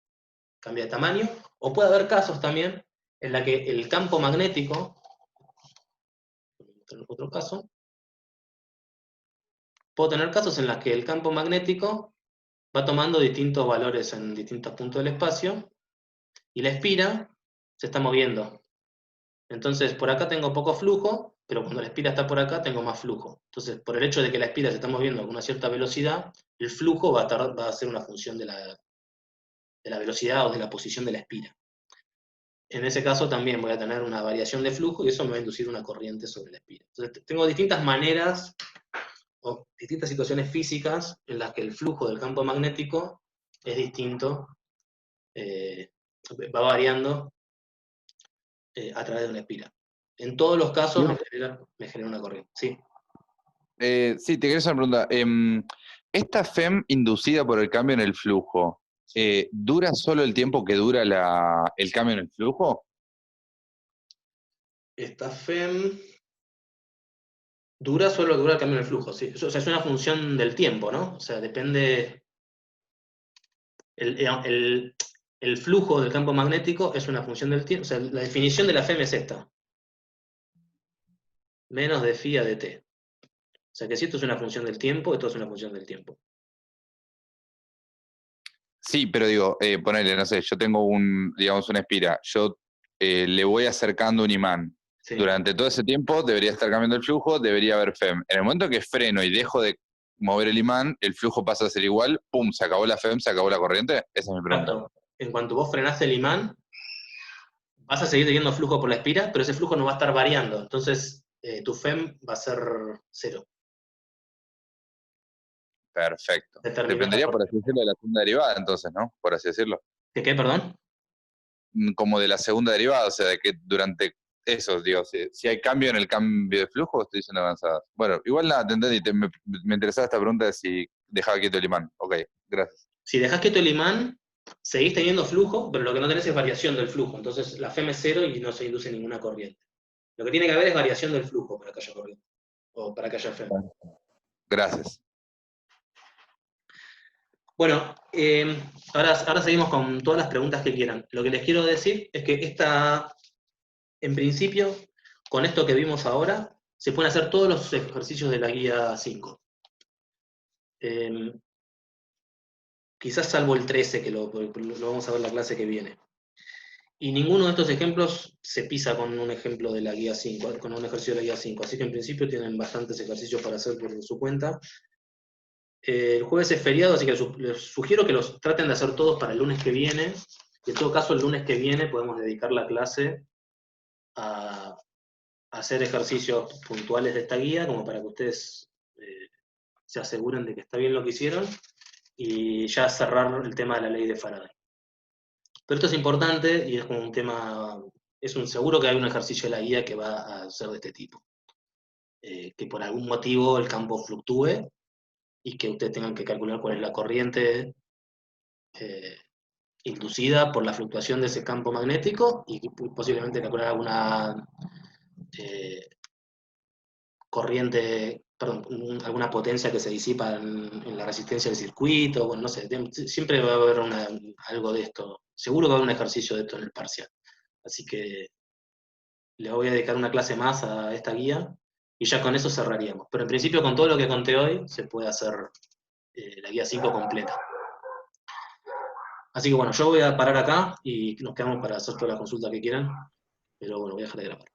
[SPEAKER 1] tamaño, o puede haber casos también en la que el campo magnético, en otro caso, puedo tener casos en los que el campo magnético va tomando distintos valores en distintos puntos del espacio, y la espira se está moviendo. Entonces, por acá tengo poco flujo, pero cuando la espira está por acá, tengo más flujo. Entonces, por el hecho de que la espira se está moviendo con una cierta velocidad, el flujo va a ser una función de la velocidad o de la posición de la espira. En ese caso también voy a tener una variación de flujo y eso me va a inducir una corriente sobre la espira. Entonces, tengo distintas maneras o distintas situaciones físicas en las que el flujo del campo magnético es distinto, va variando a través de una espira. En todos los casos me genera una corriente. Sí.
[SPEAKER 4] Sí, te quería hacer una pregunta. ¿Esta FEM inducida por el cambio en el flujo, dura solo el tiempo que dura el cambio en el flujo?
[SPEAKER 1] Esta FEM dura solo lo que dura el cambio en el flujo, sí. O sea, es una función del tiempo, ¿no? O sea, depende... El flujo del campo magnético es una función del tiempo. O sea, la definición de la FEM es esta. Menos de phi a dt. O sea que si esto es una función del tiempo, esto es una función del tiempo.
[SPEAKER 4] Sí, pero digo, ponele, no sé, yo tengo digamos, una espira, yo le voy acercando un imán.
[SPEAKER 1] Sí.
[SPEAKER 4] Durante todo ese tiempo debería estar cambiando el flujo, debería haber FEM. En el momento que freno y dejo de mover el imán, el flujo pasa a ser igual, pum, se acabó la FEM, se acabó la corriente. Esa es mi pregunta.
[SPEAKER 1] Exacto. En cuanto vos frenaste el imán, vas a seguir teniendo flujo por la espira, pero ese flujo no va a estar variando. Entonces, tu FEM va a ser 0.
[SPEAKER 4] Perfecto.
[SPEAKER 1] Determinada
[SPEAKER 4] Dependería,
[SPEAKER 1] por...
[SPEAKER 4] por así decirlo, de la segunda derivada, entonces, ¿no? Por así decirlo.
[SPEAKER 1] ¿De qué, perdón?
[SPEAKER 4] Como de la segunda derivada, o sea, de que durante eso, digo, si hay cambio en el cambio de flujo, estoy diciendo avanzadas. Bueno, igual nada, te entendí, me interesaba esta pregunta de si dejaba quieto el imán. Ok, gracias.
[SPEAKER 1] Si dejás quieto el imán, seguís teniendo flujo, pero lo que no tenés es variación del flujo. Entonces la FEM es 0 y no se induce ninguna corriente. Lo que tiene que haber es variación del flujo para que haya corriente, o para que haya FEM.
[SPEAKER 4] Gracias.
[SPEAKER 1] Bueno, ahora seguimos con todas las preguntas que quieran. Lo que les quiero decir es que en principio, con esto que vimos ahora, se pueden hacer todos los ejercicios de la guía 5. Quizás salvo el 13, que lo vamos a ver la clase que viene. Y ninguno de estos ejemplos se pisa con un ejemplo de la guía 5, con un ejercicio de la guía 5. Así que en principio tienen bastantes ejercicios para hacer por su cuenta. El jueves es feriado, así que les sugiero que los traten de hacer todos para el lunes que viene. Y en todo caso, el lunes que viene podemos dedicar la clase a hacer ejercicios puntuales de esta guía, como para que ustedes se aseguren de que está bien lo que hicieron, y ya cerrar el tema de la ley de Faraday. Pero esto es importante y es como un tema, seguro que hay un ejercicio de la guía que va a ser de este tipo. Que por algún motivo el campo fluctúe y que ustedes tengan que calcular cuál es la corriente inducida por la fluctuación de ese campo magnético y posiblemente calcular alguna corriente, perdón, alguna potencia que se disipa en la resistencia del circuito, bueno, no sé, siempre va a haber algo de esto. Seguro que va a haber un ejercicio de esto en el parcial. Así que le voy a dedicar una clase más a esta guía y ya con eso cerraríamos. Pero en principio con todo lo que conté hoy se puede hacer la guía 5 completa. Así que bueno, yo voy a parar acá y nos quedamos para hacer toda la consulta que quieran, pero bueno, voy a dejar de grabar.